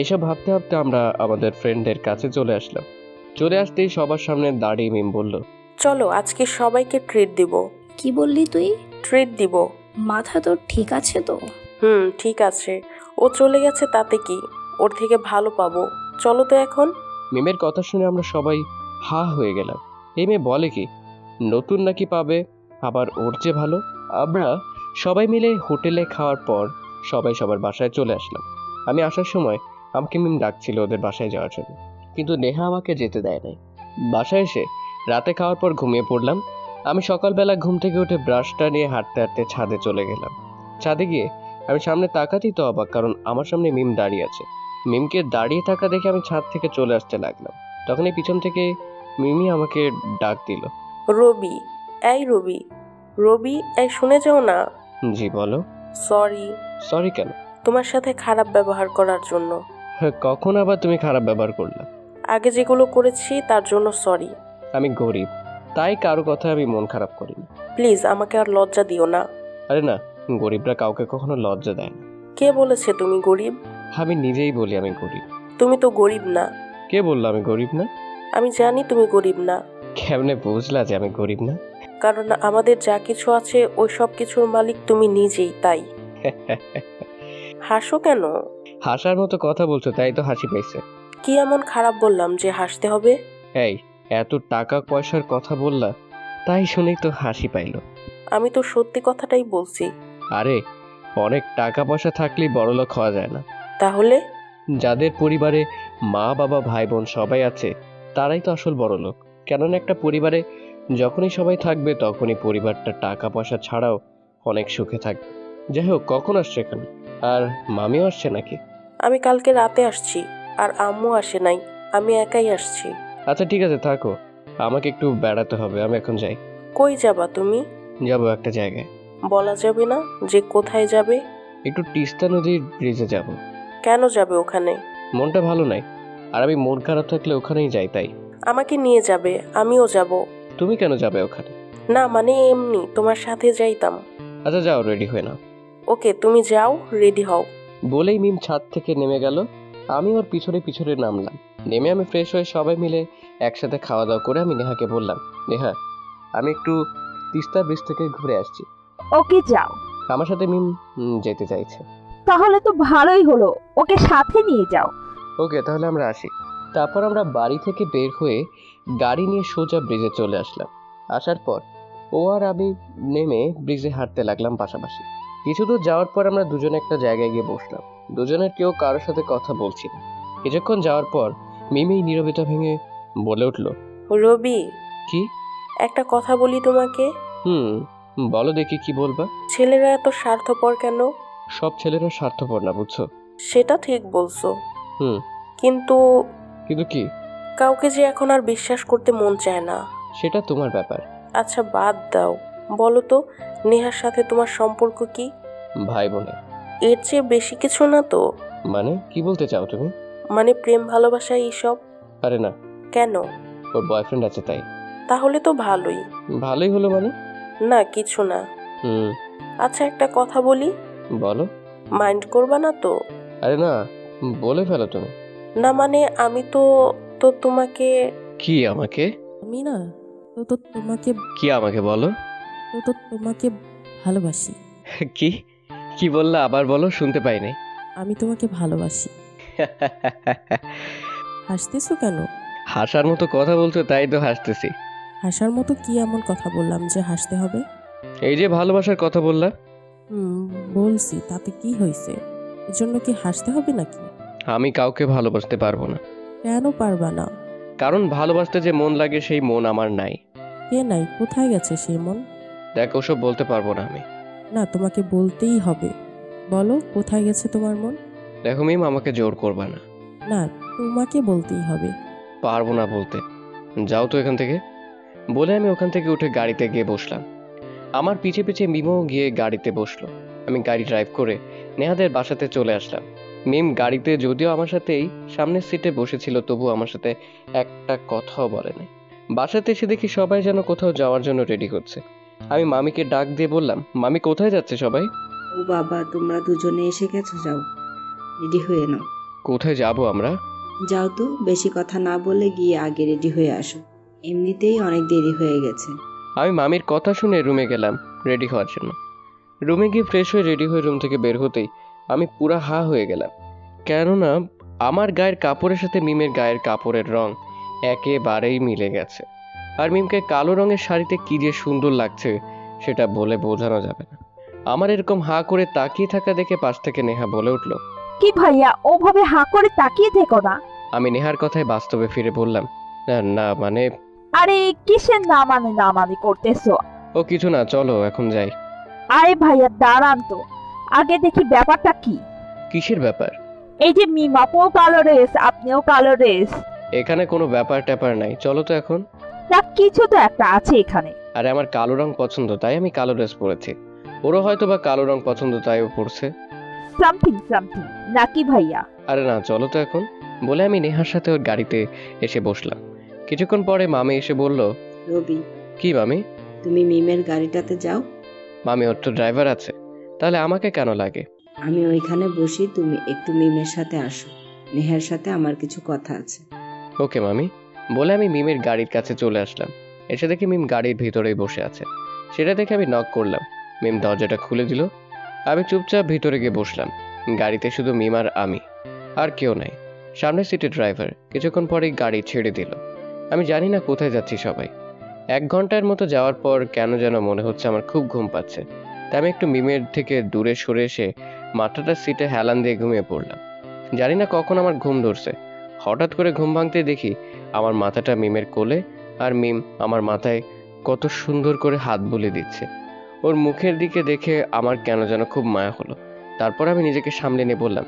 এসব ভাবতে ভাবতে আমরা আমাদের ফ্রেন্ডদের কাছে চলে আসলাম। চলে আসতেই সবার সামনে দাঁড়িয়ে মিম বলল, চলো আজকে সবাইকে ট্রিট দিব। কি বললি তুই? ট্রিট দিব। মাথা তোর ঠিক আছে তো? ঠিক আছে। ও চলে গেছে তাতে কি, ওর থেকে ভালো পাবো। চলো তো এখন। মিমের কথা শুনে আমরা সবাই হা হয়ে গেলাম। এই মেয়ে বলে কি, নতুন নাকি পাবে, আবার ওর যে ভালো। আমরা সবাই মিলে হোটেলে খাওয়ার পর সবাই সবার বাসায় চলে আসলাম। আমি আসার সময় আমাকে মিম ডাকছিল ওদের বাসায় যাওয়ার জন্য, কিন্তু নেহা আমাকে যেতে দেয় নাই। বাসায় এসে রাতে খাওয়ার পর ঘুমিয়ে পড়লাম। আমি সকালবেলা ঘুম থেকে উঠে ব্রাশটা নিয়ে হাঁটতে হাঁটতে ছাদে চলে গেলাম। ছাদে গিয়ে আমি সামনে তাকাতেই তো অবাক, কারণ আমার সামনে মিম দাঁড়িয়ে আছে। মিমকে দাঁড়িয়ে থাকা দেখে আমি ছাদ থেকে চলে আসতে লাগলাম। তখনই পিছন থেকে মিমি আমাকে ডাক দিল, রবি। এই রবি, রবি, এই শুনে যাও না। জি বলো। সরি। সরি কেন? তোমার সাথে খারাপ ব্যবহার করার জন্য। কখন আবার তুমি খারাপ ব্যবহার করলা? আগে যেগুলো করেছি তার জন্য সরি। আমি গরিব, তাই কারো কথা আমি মন খারাপ করিনি। প্লিজ আমাকে আর লজ্জা দিও না। আরে না, গরিবরা কাউকে কখনো লজ্জা দেয় না। কে বলেছে তুমি গরিব? আমি নিজেই বলি আমি গরিব। তুমি তো গরিব না। কে বললো আমি গরিব না? আমি জানি তুমি গরিব না। কেমনে বুঝলা যে আমি গরিব না? কারণ আমাদের যা কিছু আছে ওই সব কিছুর মালিক তুমি নিজেই, তাই। হাসো কেন? হাসার মতো কথা বলছো তাই তো হাসি পাইছে। কি এমন খারাপ বললাম যে হাসতে হবে? এই, এত টাকা পয়সার কথা বললা, তাই শুনেই তো হাসি পাইলো। আমি তো সত্যি কথাটাই বলছি। আরে, অনেক টাকা পয়সা থাকলেই বড়লোক হওয়া যায় না। তাহলে? যাদের পরিবারে মা বাবা ভাই বোন সবাই আছে তারাই তো আসল বড়লোক। কেননা একটা পরিবারে যখনই সবাই থাকবে তখনই পরিবারটা টাকা পয়সা ছাড়াও অনেক সুখে থাকবে। যাই হোক, কখন আসছে এখানে? আর মামিও আসছে নাকি? আমি কালকে রাতে আসছি, আর আম্মু আসে নাই, আমি একাই আসছি। আচ্ছা ঠিক আছে, থাকো, আমাকে একটু বেড়াতে হবে, আমি এখন যাই। কই যাবা তুমি? যাবো একটা জায়গায়। বলা যাবে না যে কোথায় যাবে? একটু তিস্তা নদীর ব্রিজে যাব। কেন যাবে ওখানে? মনটা ভালো নাই, আর আমি মন খারাপ থাকলে ওখানেই যাই, তাই। আমাকে নিয়ে যাবে, আমিও যাব। তুমি কেন যাবে ওখানে? না মানে এমনি তোমার সাথে যাইতাম। আচ্ছা যাও, রেডি হয়ে নাও। ওকে, তুমি যাও, রেডি হও। বলেই মিম ছাদ থেকে নেমে গেল। আমি ওর পিছনে পিছনে নামলাম। নেমে আমি ফ্রেশ হয়ে সবাই মিলে একসাথে খাওয়া দাওয়া করে আমি নেহাকে বললাম, নেহা, আমি একটু তিস্তা ব্রিজ থেকে ঘুরে আসছি। ওকে যাও। আমার সাথে মিম যেতে চাইছে। তাহলে তো ভালোই হলো, ওকে সাথে নিয়ে যাও। ওকে, তাহলে আমরা আসি। তারপর আমরা বাড়ি থেকে বের হয়ে গাড়ি নিয়ে সোজা ব্রিজে চলে আসলাম। আসার পর ও আর আমি নেমে ব্রিজে হাঁটতে লাগলাম পাশাপাশি। কিছু দূর যাওয়ার পর আমরা দুজনে একটা জায়গায় গিয়ে বসলাম। দুজনের কেউ কারোর সাথে কথা বলছি না। কিছুক্ষণ যাওয়ার পর মিমি নীরবতা ভেঙে বলে উঠল, রবি, কি? একটা কথা বলি তোমাকে। বলো দেখি, কি বলবা? ছেলেরা এত স্বার্থপর কেন? সব ছেলেরা স্বার্থপর না, বুঝছো? সেটা ঠিক বলছো, কিন্তু কিন্তু কি? কাউকে যে এখন আর বিশ্বাস করতে মন চায় না। সেটা তোমার ব্যাপার। আচ্ছা বাদ দাও, বলো তো নেহার সাথে তোমার সম্পর্ক কি? ভাই বোনের। এর চেয়ে বেশি কিছু না তো? মানে কি বলতে চাও তুমি? মানে প্রেম ভালোবাসা এইসব? আরে না। কেন? ওর বয়ফ্রেন্ড আছে তাই। তাহলে তো ভালোই। ভালোই হলো মানে? না কিছু না। আচ্ছা একটা কথা বলি। বলো। মাইন্ড করবা না তো? আরে না, বলে ফেলো তুমি। না মানে আমি তো তোমাকে। কি আমাকে? আমি না তো তোমাকে। কি আমাকে বলো? তো তোমাকে ভালোবাসি। কি কি বললা? আবার বলো, শুনতে পাই নাই। আমি তোমাকে ভালোবাসি। হাসতেছো কেন? হাসার মতো কথা বলছো তাই তো হাসতেছি। হাসার মতো কি এমন কথা বললাম যে হাসতে হবে? এই যে ভালোবাসার কথা বললা। বলছি, তাতে কি হয়েছে? এর জন্য কি হাসতে হবে নাকি? আমি কাউকে ভালোবাসতে পারবো না। কেন পারবা না? কারণ ভালোবাসতে যে মন লাগে সেই মন আমার নাই। কে নাই? কোথায় গেছে সেই মন? দেখো, ওসব বলতে পারবো না আমি। না, তোমাকে বলতেই হবে। বলো কোথায় গেছে তোমার মন? দেখো মিম, আমাকে জোর করবা না। না, তোমাকে বলতেই হবে। পারবো না বলতে। যাও তো এখান থেকে, বলে আমি ওখান থেকে উঠে গাড়িতে গিয়ে বসলাম। আমার পিছে পিছে মিমও গিয়ে গাড়িতে বসলো। আমি গাড়ি ড্রাইভ করে নেহাদের বাসাতে চলে আসলাম। মিম গাড়িতে যদিও আমার সাথেই সামনের সিটে বসেছিল, তবু আমার সাথে একটা কথাও বলেনি। বাসাতে এসে দেখি সবাই যেন কোথাও যাওয়ার জন্য রেডি করছে। আমি মামিকে ডাক দিয়ে বললাম, মামি কোথায় যাচ্ছে সবাই? ও বাবা, তোমরা দুজনে এসে গেছো, যাও রেডি হয়ে নাও। কোথায় যাব আমরা? যাও তো, বেশি কথা না বলে গিয়ে আগে রেডি হয়ে আসো, এমনিতেই অনেক দেরি হয়ে গেছে। আমি মামির কথা শুনে রুমে গেলাম রেডি হওয়ার জন্য। রুমে গিয়ে ফ্রেশ হয়ে রেডি হয়ে রুম থেকে বের হতেই আমি পুরা হা হয়ে গেলাম, কেননা আমার গায়ের কাপড়ের সাথে মিমের গায়ের কাপড়ের রং একেবারেই মিলে গেছে। আর মিমকে কালো রঙের শাড়িতে কি যে সুন্দর লাগছে সেটা বলে বোঝানো যাবে না। আমার এরকম হা করে তাকিয়ে থাকা দেখে পাশ থেকে নেহা বলে উঠল, কি ভাইয়া, ওভাবে হা করে তাকিয়ে থেকো না। আমি নেহার কথায় বাস্তবে ফিরে বললাম, না মানে। আরে কিসের না মানে করতেছো? ও কিছু না, চলো এখন যাই। আরে ভাইয়া দাঁড়ান তো, আগে দেখি ব্যাপারটা কি। কিসের ব্যাপার? এই যে মিমাপও কালো ড্রেস, আপনিও কালো ড্রেস। এখানে কোনো ব্যাপার ট্যাপার নাই, চলো তো এখন। না, কিছু তো একটা আছে এখানে। আরে আমার কালো রং পছন্দ তাই আমি কালো ড্রেস পরেছি, ওরও হয়তো বা কালো রং পছন্দ তাই ও পরছে। সামথিং নাকি ভাইয়া? আরে না, চলো তো এখন, বলে আমি নেহার সাথে ওর গাড়িতে এসে বসলাম। কিছুক্ষণ পরে মামি এসে বলল, রবি। কি মামি? তুমি মিমের গাড়িটাতে যাও। মামি, ওর তো ড্রাইভার আছে, তাহলে আমাকে কেন লাগে? আমি ওইখানে বসি, তুমি একটু মিমের সাথে আসো, নেহার সাথে আমার কিছু কথা আছে। ওকে মামি, বলে আমি মিমের গাড়ির কাছে চলে আসলাম। এসে দেখি মিম গাড়ির ভিতরেই বসে আছে। সেটা দেখে আমি নক করলাম, মিম দরজাটা খুলে দিল। আমি চুপচাপ ভিতরে গিয়ে বসলাম। গাড়িতে শুধু মিম আর আমি, আর কেউ নাই। সামনের সিটে ড্রাইভার। কিছুক্ষণ পরেই গাড়ি ছেড়ে দিল। আমি জানি না কোথায় যাচ্ছি সবাই। 1 ঘন্টার মতো যাওয়ার পর কেন যেন মনে হচ্ছে আমার খুব ঘুম পাচ্ছে, তাই আমি একটু মিমের থেকে দূরে সরে এসে মাথাটা সিটে হেলান দিয়ে ঘুমিয়ে পড়লাম। জানি না কখন আমার ঘুম ধরছে, হঠাৎ করে ঘুম ভাঙতে দেখি আমার মাথাটা মিমের কোলে, আর মিম আমার মাথায় কত সুন্দর করে হাত বুলিয়ে দিচ্ছে। ওর মুখের দিকে দেখে আমার কেন যেন খুব মায়া হলো। তারপর আমি নিজেকে সামলে নিয়ে বললাম,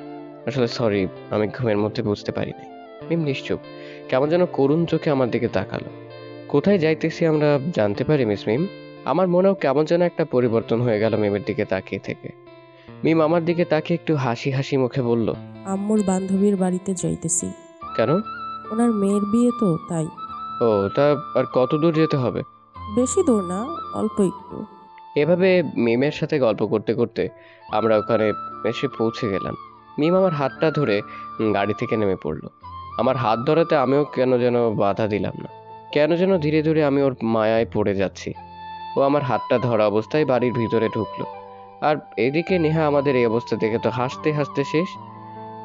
আসলে সরি, আমি ঘুমের মধ্যে বুঝতে পারি নাই। মিম নিশ্চুপ, কেমন যেন করুণ চোখে আমার দিকে তাকালো। কোথায় যাইতেছি আমরা জানতে পারি মিস মিম? আমার মনেও কেমন যেন একটা পরিবর্তন হয়ে গেল মিমের দিকে তাকিয়ে থেকে। মিম আমার দিকে তাকিয়ে একটু হাসি হাসি মুখে বলল, আম্মুর বান্ধবীর বাড়িতে যাইতেছি। কেন? ওনার মেয়ের বিয়ে তো, তাই। ও, তা আর কত দূর যেতে হবে? বেশি দূর না, অল্প একটু। এভাবে মিমের সাথে গল্প করতে করতে আমরা ওখানে এসে পৌঁছে গেলাম। মিম আমার হাতটা ধরে গাড়ি থেকে নেমে পড়লো। আমার হাত ধরাতে আমিও কেন যেন বাধা দিলাম না, কেন যেন ধীরে ধীরে আমি ওর মায়ায় পড়ে যাচ্ছি। ও আমার হাতটা ধরা অবস্থায় বাড়ির ভিতরে ঢুকলো। আর এদিকে নেহা আমাদের এই অবস্থা দেখে তো হাসতে হাসতে শেষ।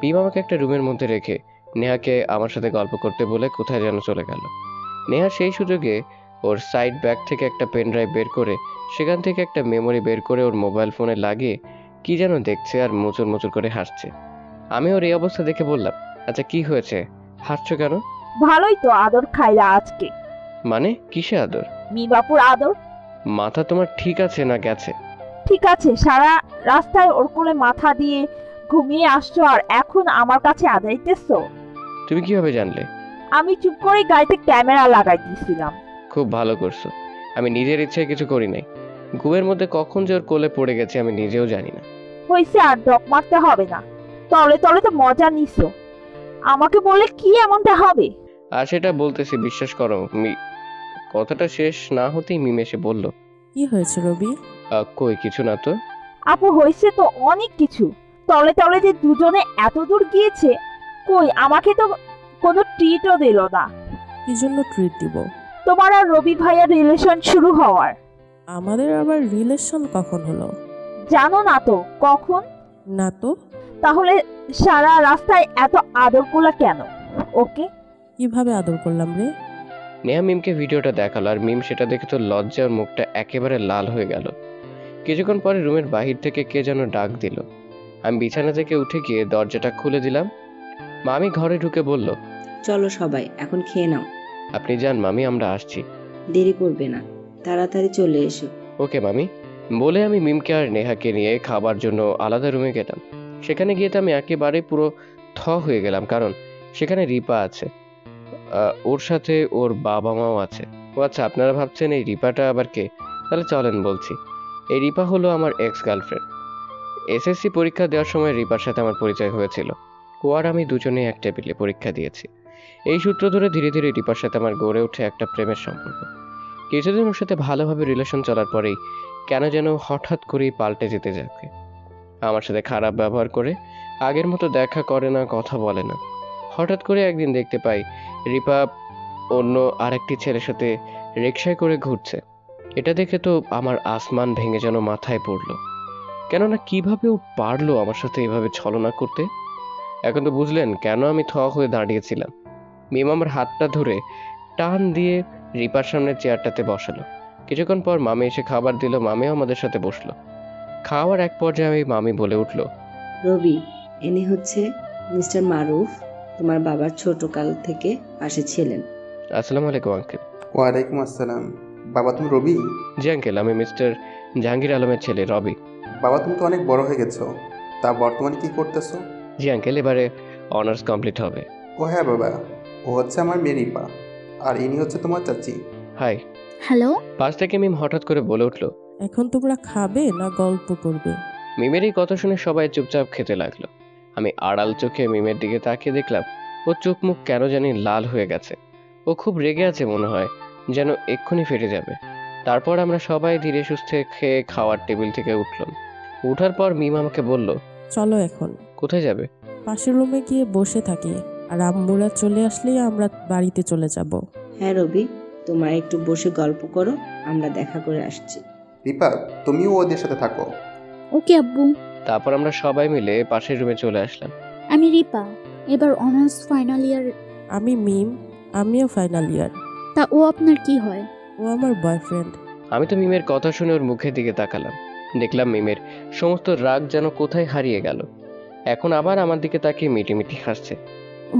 মিম আমাকে একটা রুমের মধ্যে রেখে নেহাকে আমার সাথে গল্প করতে বলে কোথায় যেন চলে গেল। নেহা সেই সুযোগে ওর সাইড ব্যাগ থেকে একটা পেন ড্রাইভ বের করে সেখান থেকে একটা মেমোরি বের করে ওর মোবাইল ফোনে লাগিয়ে কি যেন দেখছে আর মুচুর মুচুর করে হাসছে। আমি ওর এই অবস্থা দেখে বললাম, আচ্ছা কি হয়েছে, হাসছো কেন? ভালোই তো আদর খাইলা আজকে। মানে কিসে আদর? মিবাপুর আদর। মাথা তোমার ঠিক আছে না গেছে? ঠিক আছে, সারা রাস্তায় ওর কোলে মাথা দিয়ে ঘুমিয়ে আসছো আর এখন আমার কাছে আদাইতেছো? তুমি কিভাবে জানলে? আমি চুপ করে গাড়িতে ক্যামেরা লাগাই দিয়েছিলাম। খুব ভালো করছো, আমি নিজের ইচ্ছায় কিছু করি নাই। ঘুমের মধ্যে কখন যে ওর কোলে পড়ে গেছে আমি নিজেও জানি না। হয়েছে, আর ডক মারতে হবে না। তলে তলে তো মজা নিছো, আমাকে বলে কি এমনটা হবে? আর সেটা বলতেছি, বিশ্বাস করো। কথাটা শেষ না হতেই মিম এসে বলল, কি হয়েছে রবি? কই কিছু না তো। আপু হয়েছে তো অনেক কিছু। তলে তলে যে দুজনে এত দূর গিয়েছে, কই আমাকে তো কোনো ট্রিটও দিল না। কি জন্য ট্রিট দিব? তোমার আর রবি ভাইয়ার রিলেশন শুরু হওয়ার। আমাদের আবার রিলেশন কখন হলো? জানো না তো কখন? না তো। তাহলে সারা রাস্তায় এত আদর করলা কেন ওকে? কিভাবে আদর করলাম রে? নেহা মিমকে ভিডিওটা দেখালো আর মিম সেটা দেখে তো লজ্জার মুখটা একেবারে লাল হয়ে গেল। কিছুক্ষণ পরে রুমের বাহির থেকে কে যেন ডাক দিল। আমি বিছানা থেকে উঠে গিয়ে দরজাটা খুলে দিলাম। মামি ঘরে ঢুকে বলল, চলো সবাই এখন খেয়ে নাও। আপনি যান মামি, আমরা আসছি। দেরি করবে না, তাড়াতাড়ি চলে এসো। ওকে মামি। বলে আমি মিমকে আর নেহাকে নিয়ে খাবার জন্য আলাদা রুমে গেলাম। সেখানে গিয়ে তো আমি একেবারে পুরো হয়ে গেলাম, কারণ সেখানে রিপা আছে, ওর সাথে ওর বাবা মাও আছে। ও আচ্ছা, আপনারা ভাবছেন এই রিপাটা আবার কে? তাহলে চলেন বলছি। এই রিপা হলো আমার এক্স গার্লফ্রেন্ড। এসএসসি পরীক্ষা দেওয়ার সময় রিপার সাথে আমার পরিচয় হয়েছিল। ও আর আমি দুজনেই এক টেবিলে পরীক্ষা দিয়েছি। এই সূত্র ধরে ধীরে ধীরে রিপার সাথে আমার গড়ে ওঠে একটা প্রেমের সম্পর্ক। কিছুদিন ওর সাথে ভালোভাবে রিলেশন চলার পরেই কেন যেন হঠাৎ করেই পাল্টে যেতে যাচ্ছে। আমার সাথে খারাপ ব্যবহার করে, আগের মতো দেখা করে না, কথা বলে না। হঠাৎ করে একদিন দেখতে পাই রিপা অন্য আরেকটি ছেলের সাথে রিকশায় করে ঘুরছে। এটা দেখে তো আমার আসমান ভেঙে যেন মাথায় পড়লো। কেননা কিভাবে ও পারলো আমার সাথে এভাবে ছলনা করতে। এখন তো বুঝলেন কেন আমি হয়ে দাঁড়িয়েছিলাম। মিম আমার হাতটা ধরে টান দিয়ে রিপার সামনে চেয়ারটাতে বসালো। কিছুক্ষণ পর মামি এসে খাবার দিল, মামিও আমাদের সাথে বসলো। খাওয়ার এক পর্যায়ে মামি বলে উঠলো, রবি, এনে হচ্ছে মিস্টার মারুফ, তোমার বাবার ছোট কাল থেকে পাশে ছিলেন। আসসালামু আলাইকুম আঙ্কেল। ওয়ালাইকুম আসসালাম। বাবা তুমি রবি? জি আঙ্কেল, আমি মিস্টার জাহাঙ্গীর আলমের ছেলে রবি। বাবা তুমি তো অনেক বড় হয়ে গেছো, তা বর্তমানে কি করতেছো? জি আঙ্কেল, এবারে অনার্স কমপ্লিট হবে। ও হ্যাঁ বাবা, ও হচ্ছে আমার মেয়ে রিপা, আর ইনি হচ্ছে তোমার চাচি। হাই। হ্যালো। পাশ থেকে মিম হঠাৎ করে বলে উঠলো, এখন তোমরা খাবে না গল্প করবে? মিমের এই কথা শুনে সবাই চুপচাপ খেতে লাগলো। আমি আড়াল চোখে মিমের দিকে তাকিয়ে দেখলাম ওর চোখ মুখ কেন জানি লাল হয়ে গেছে। ও খুব রেগে আছে মনে হয়, যেন এক্ষুনি ফেটে যাবে। তারপর আমরা সবাই ধীরে সুস্থে খেয়ে খাওয়ার টেবিল থেকে উঠলাম। উঠার পর মিম আমাকে বলল, চলো এখন। কোথায় যাবে? পাশের রুমে গিয়ে বসে থাকি, আর আম্মুরা চলে আসলেই আমরা বাড়িতে চলে যাব। হ্যাঁ রবি, তোমরা একটু বসে গল্প করো, আমরা দেখা করে আসছি। রিপা তুমিও ওদের সাথে থাকো। ওকে আব্বু। তারপর আমরা সবাই মিলে পাশের রুমে চলে আসলাম। আমি রিপা, এবার অনার্স ফাইনাল ইয়ার। আমি মিম, আমিও ফাইনাল ইয়ার। তা ও আপনার কি হয়? ও আমার বয়ফ্রেন্ড। আমি তো মিমের কথা শুনে ওর মুখের দিকে তাকালাম। দেখলাম মিমের সমস্ত রাগ যেন কোথায় হারিয়ে গেল। এখন আবার আমার দিকে তাকিয়ে মিটিমিটি হাসছে। ও,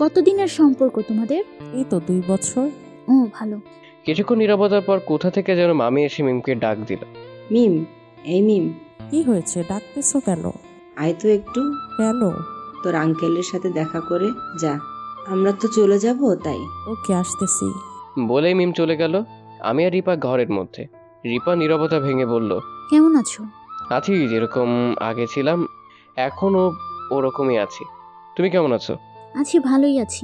কতদিনের সম্পর্ক তোমাদের? এই তো 2 বছর। ও ভালো। কিছুক্ষণ নীরবতার পর কোথা থেকে যেন মামি এসে মিমকে ডাক দিল। মিম, এই মিম। কি হয়েছে, ডাকতেছো কেন? আয় তো একটু। কেন? তোর আঙ্কেলের সাথে দেখা করে যা, আমরা তো চলে যাব তাই। ওকে আসতেছি। বলেই মিম চলে গেল। আমি আর রিপা ঘরের মধ্যে। রিপা নীরবতা ভেঙে বলল, কেমন আছো? আছি যেরকম আগে ছিলাম, এখনো ওরকমই আছি। তুমি কেমন আছো? আছি, ভালোই আছি।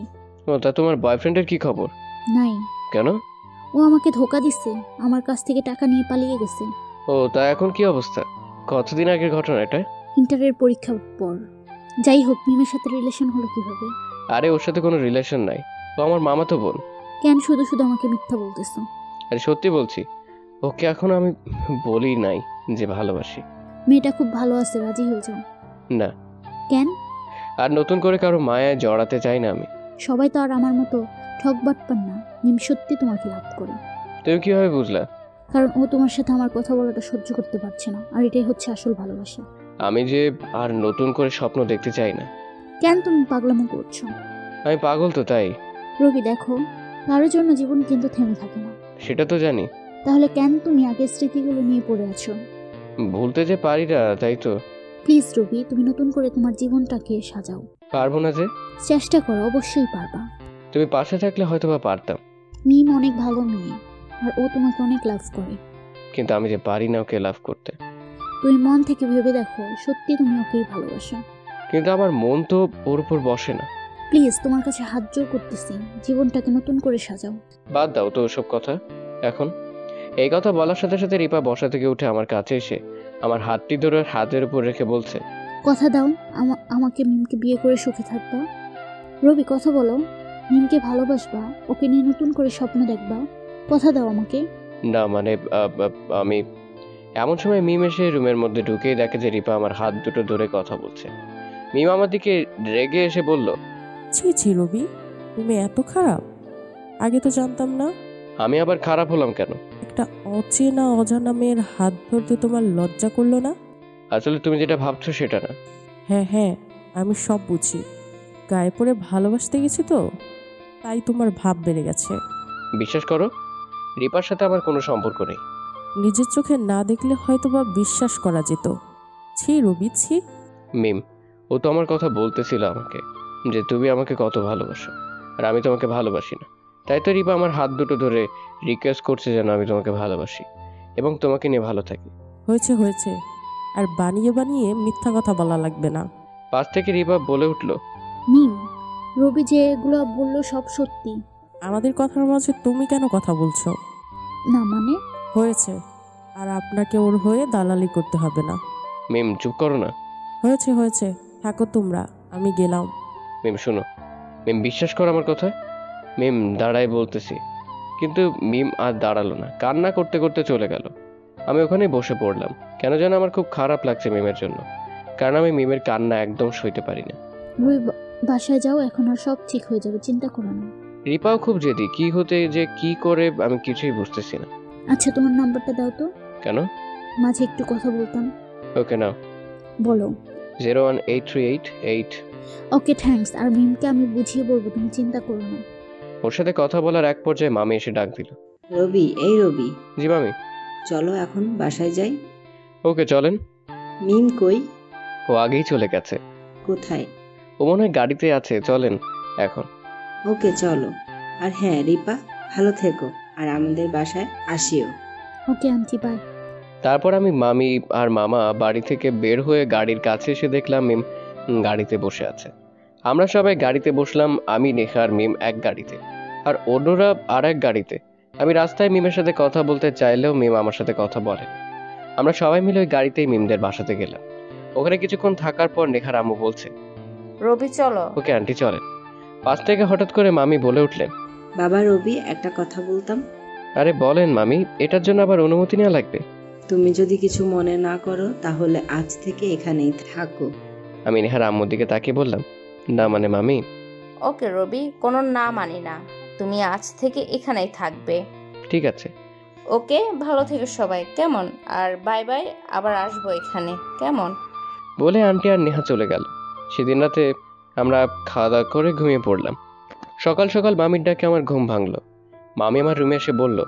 ও তা তোমার বয়ফ্রেন্ডের কি খবর? নাই। কেন? ও আমাকে ধোকা দিচ্ছে, আমার কাছ থেকে টাকা নিয়ে পালিয়ে গেছে। ও তা এখন কি অবস্থা? কতদিন আগের ঘটনা এটা? ইন্টারের পরীক্ষার পর। যাই হোক, মিমের সাথে রিলেশন হলো কিভাবে? আরে ওর সাথে কোনো রিলেশন নাই, ও আমার মামাতো বোন। কেন শুধু শুধু আমাকে মিথ্যা বলতেছো? আরে সত্যি বলছি, ও ওকে এখন আমি বলি নাই যে ভালোবাসি। মেয়েটা খুব ভালো আছে, রাজি হয়ে যাও। না, কেন? আর নতুন করে কারো মায়ায় জড়াতে চাই না আমি। সবাই তো আর আমার মতো ঠকবাটপার না। মিম সত্যি তোমাকে লাভ করে। তুমি কিভাবে বুঝলা? কারণ ও তোমার সাথে আমার কথা বলাটা সহ্য করতে পারছে না, আর এটাই হচ্ছে আসল ভালোবাসা। আমি যে আর নতুন করে স্বপ্ন দেখতে চাই না। কেন তুমি পাগলামো করছো? আমি পাগল তো, তাই। রবি দেখো, কারোর জন্য জীবন কিন্তু থেমে থাকে না। সেটা তো জানি। তাহলে কেন তুমি আগের স্মৃতিগুলো নিয়ে পড়ে আছো? ভুলতে যে পারি না, তাই তো। প্লিজ রবি, তুমি নতুন করে তোমার জীবনটাকে সাজাও। পারবো না যে? চেষ্টা করো, অবশ্যই পারবা। তুমি পাশে থাকলে হয়তো বা পারতাম। মিম অনেক ভালো মেয়ে, আর ও তোমাকে অনেক লাভ করে। কিন্তু আমি যে পারি না ওকে লাভ করতে। তুমি মন থেকে ভেবে দেখো, সত্যি তুমি ওকেই ভালোবাসো। কিন্তু আমার মন তো ওর উপর বসে না। প্লিজ, তোমার কাছে হাত জোর করতেছি, জীবনটাকে নতুন করে সাজাও। বাদ দাও তো ওসব কথা এখন। এই কথা বলার সাথে সাথে রিপা বসা থেকে উঠে আমার কাছে এসে আমার হাতটি ধরে হাতের উপর রেখে বলছে, কথা দাও আমাকে মিমকে বিয়ে করে সুখে থাকবা। রবি, কথা বলো, মিমকে ভালোবাসবা, ওকে নিয়ে নতুন করে স্বপ্ন দেখবা। কথা দাও আমাকে। না মানে আমি। এমন সময় মিম এসে রুমের মধ্যে ঢুকেই দেখে যে রিপা আমার হাত দুটো ধরে কথা বলছে। মিম আমার দিকে রেগে এসে বলল, ছি ছি রবি, তুমি এত খারাপ, আগে তো জানতাম না। আমি আবার খারাপ হলাম কেন? একটা অচেনা অজানা মেয়ের হাত ধরতে তোমার লজ্জা করলো না? আসলে তুমি যেটা ভাবছো সেটা না। হ্যাঁ হ্যাঁ, আমি সব বুঝি। গায়ে পড়ে ভালোবাসতে গেছি তো, তাই তোমার ভাব বেড়ে গেছে। বিশ্বাস করো, রিপার সাথে আমার কোনো সম্পর্ক নেই। নিজের চোখে না দেখলে হয়তো বা বিশ্বাস করা যেত। ছি রবি, ছি। মিম, ও তো আমার কথা বলতেছিল আমাকে যে তুমি আমাকে কত ভালোবাসো, আর আমি তোমাকে ভালোবাসি না। তাই তো রিপা আমার হাত দুটো ধরে রিকোয়েস্ট করছে যেন আমি তোমাকে ভালোবাসি এবং তোমাকে নিয়ে ভালো থাকি। হয়েছে হয়েছে, আর বানিয়ে বানিয়ে মিথ্যা কথা বলা লাগবে না। পাশ থেকে রিপা বলে উঠল, মিম, রবি যেগুলো বললো সব সত্যি। আমাদের কথার মাঝে তুমি কেন কথা বলছো? না মানে? হয়েছে, আর আপনাকে ওর হয়ে দালালি করতে হবে না। মিম চুপ করো না। হয়েছে হয়েছে, থাকো তোমরা, আমি গেলাম। মিম শোনো, মিম বিশ্বাস করো আমার কথা। মিম দাঁড়ায় বলতেছি। কিন্তু মিম আর দাঁড়ালো না, কান্না করতে করতে চলে গেল। আমি ওখানেই বসে পড়লাম। কেন যেন আমার খুব খারাপ লাগছে মিমের জন্য, কারণ আমি মিমের কান্না একদম সইতে পারি না। রবি, বাসায় যাও, এখন আর সব ঠিক হয়ে যাবে, চিন্তা করো না। রিপাও খুব জেদি, কি হতে যে কি করে আমি কিছুই বুঝতেছি না। আচ্ছা, তোমার নাম্বারটা দাও তো। কেন? মাঝে একটু কথা বলতাম। ওকে নাও। বলো। 01838 ওকে থ্যাঙ্কস। আর মিমকে আমি বুঝিয়ে বলবো, তুমি চিন্তা করো না। ওর সাথে কথা বলার এক পর্যায়ে মামি এসে ডাক দিল। রবি, এই রবি। জি মামি। চলো এখন বাসায় যাই। ওকে চলেন। মিম কই? ও আগেই চলে গেছে। কোথায়? ও মনে হয় গাড়িতে আছে, চলেন এখন। ওকে চলো। আর হ্যাঁ রিপা, ভালো থেকো, আর আমাদের বাসায় আসিও। Okay aunty, bye. তারপর আমি মামি আর মামা বাড়ি থেকে বের হয়ে গাড়ির কাছে এসে দেখলাম মিম গাড়িতে বসে আছে। আমরা সবাই গাড়িতে বসলাম, আমি, নেহা আর মিম এক গাড়িতে, আর অন্যরা আর এক গাড়িতে। আমি রাস্তায় মিমের সাথে কথা বলতে চাইলেও মিম আমার সাথে কথা বলে। আমরা সবাই মিলে ওই গাড়িতেই মিমদের বাসাতে গেলাম। ওখানে কিছুক্ষণ থাকার পর নেহার আম্মু বলছে, রবি চলো। ওকে আন্টি চলেন। পাশ থেকে হঠাৎ করে মামি বলে উঠলেন, বাবা রবি, একটা কথা বলতাম। আরে বলেন মামি, এটার জন্য আবার অনুমতি নেওয়া লাগবে? তুমি যদি কিছু মনে না করো তাহলে আজ থেকে এখানেই থাকো। আমি নেহার আম্মুর দিকে তাকিয়ে বললাম, না মানে মামি। ওকে রবি, কোনো না মানি না, তুমি আজ থেকে এখানেই থাকবে। ঠিক আছে। ওকে, ভালো থেকো সবাই, কেমন? আর বাই বাই, আবার আসবো এখানে, কেমন? বলে আন্টি আর নেহা চলে গেল। সেদিন রাতে আমরা খাওয়া দাওয়া করে ঘুমিয়ে পড়লাম। সকাল সকাল মামির ডাকে আমার ঘুম ভাঙলো। মামি আমার রুমে এসে বলল,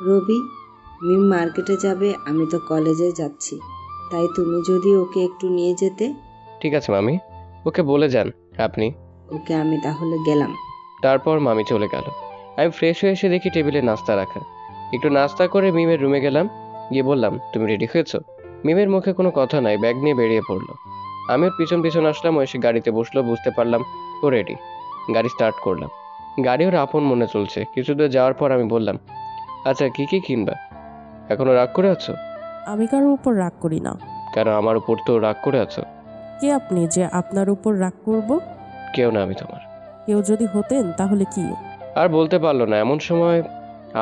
রবি, মিম মার্কেটে যাবে, আমি তো কলেজে যাচ্ছি, তাই তুমি যদি ওকে একটু নিয়ে যেতে। ঠিক আছে মামি, ওকে বলে যান আপনি। ওকে, আমি তাহলে গেলাম। তারপর মামি চলে গেল। আমি ফ্রেশ হয়ে এসে দেখি টেবিলে নাস্তা রাখা। একটু নাস্তা করে মিমের রুমে গেলাম। গিয়ে বললাম, তুমি রেডি হয়েছো? মিমের মুখে কোনো কথা নাই, ব্যাগ নিয়ে বেরিয়ে পড়লো। আমি ওর পিছন পিছন আসলাম, ও এসে গাড়িতে বসলো, বুঝতে পারলাম ও রেডি। গাড়ি স্টার্ট করলাম। গাড়ি ওর আপন মনে চলছে। কিছু দূর যাওয়ার পর আমি বললাম, আচ্ছা কি কি কিনবা? এখনো রাগ করে আছো? আমি কারোর উপর রাগ করি না। কেন, আমার উপর তো রাগ করে আছো। কে আপনি যে আপনার উপর রাগ করব? কেউ না, আমি তোমার। কেউ যদি হতেন তাহলে কি? আর বলতে পারলো না। এমন সময়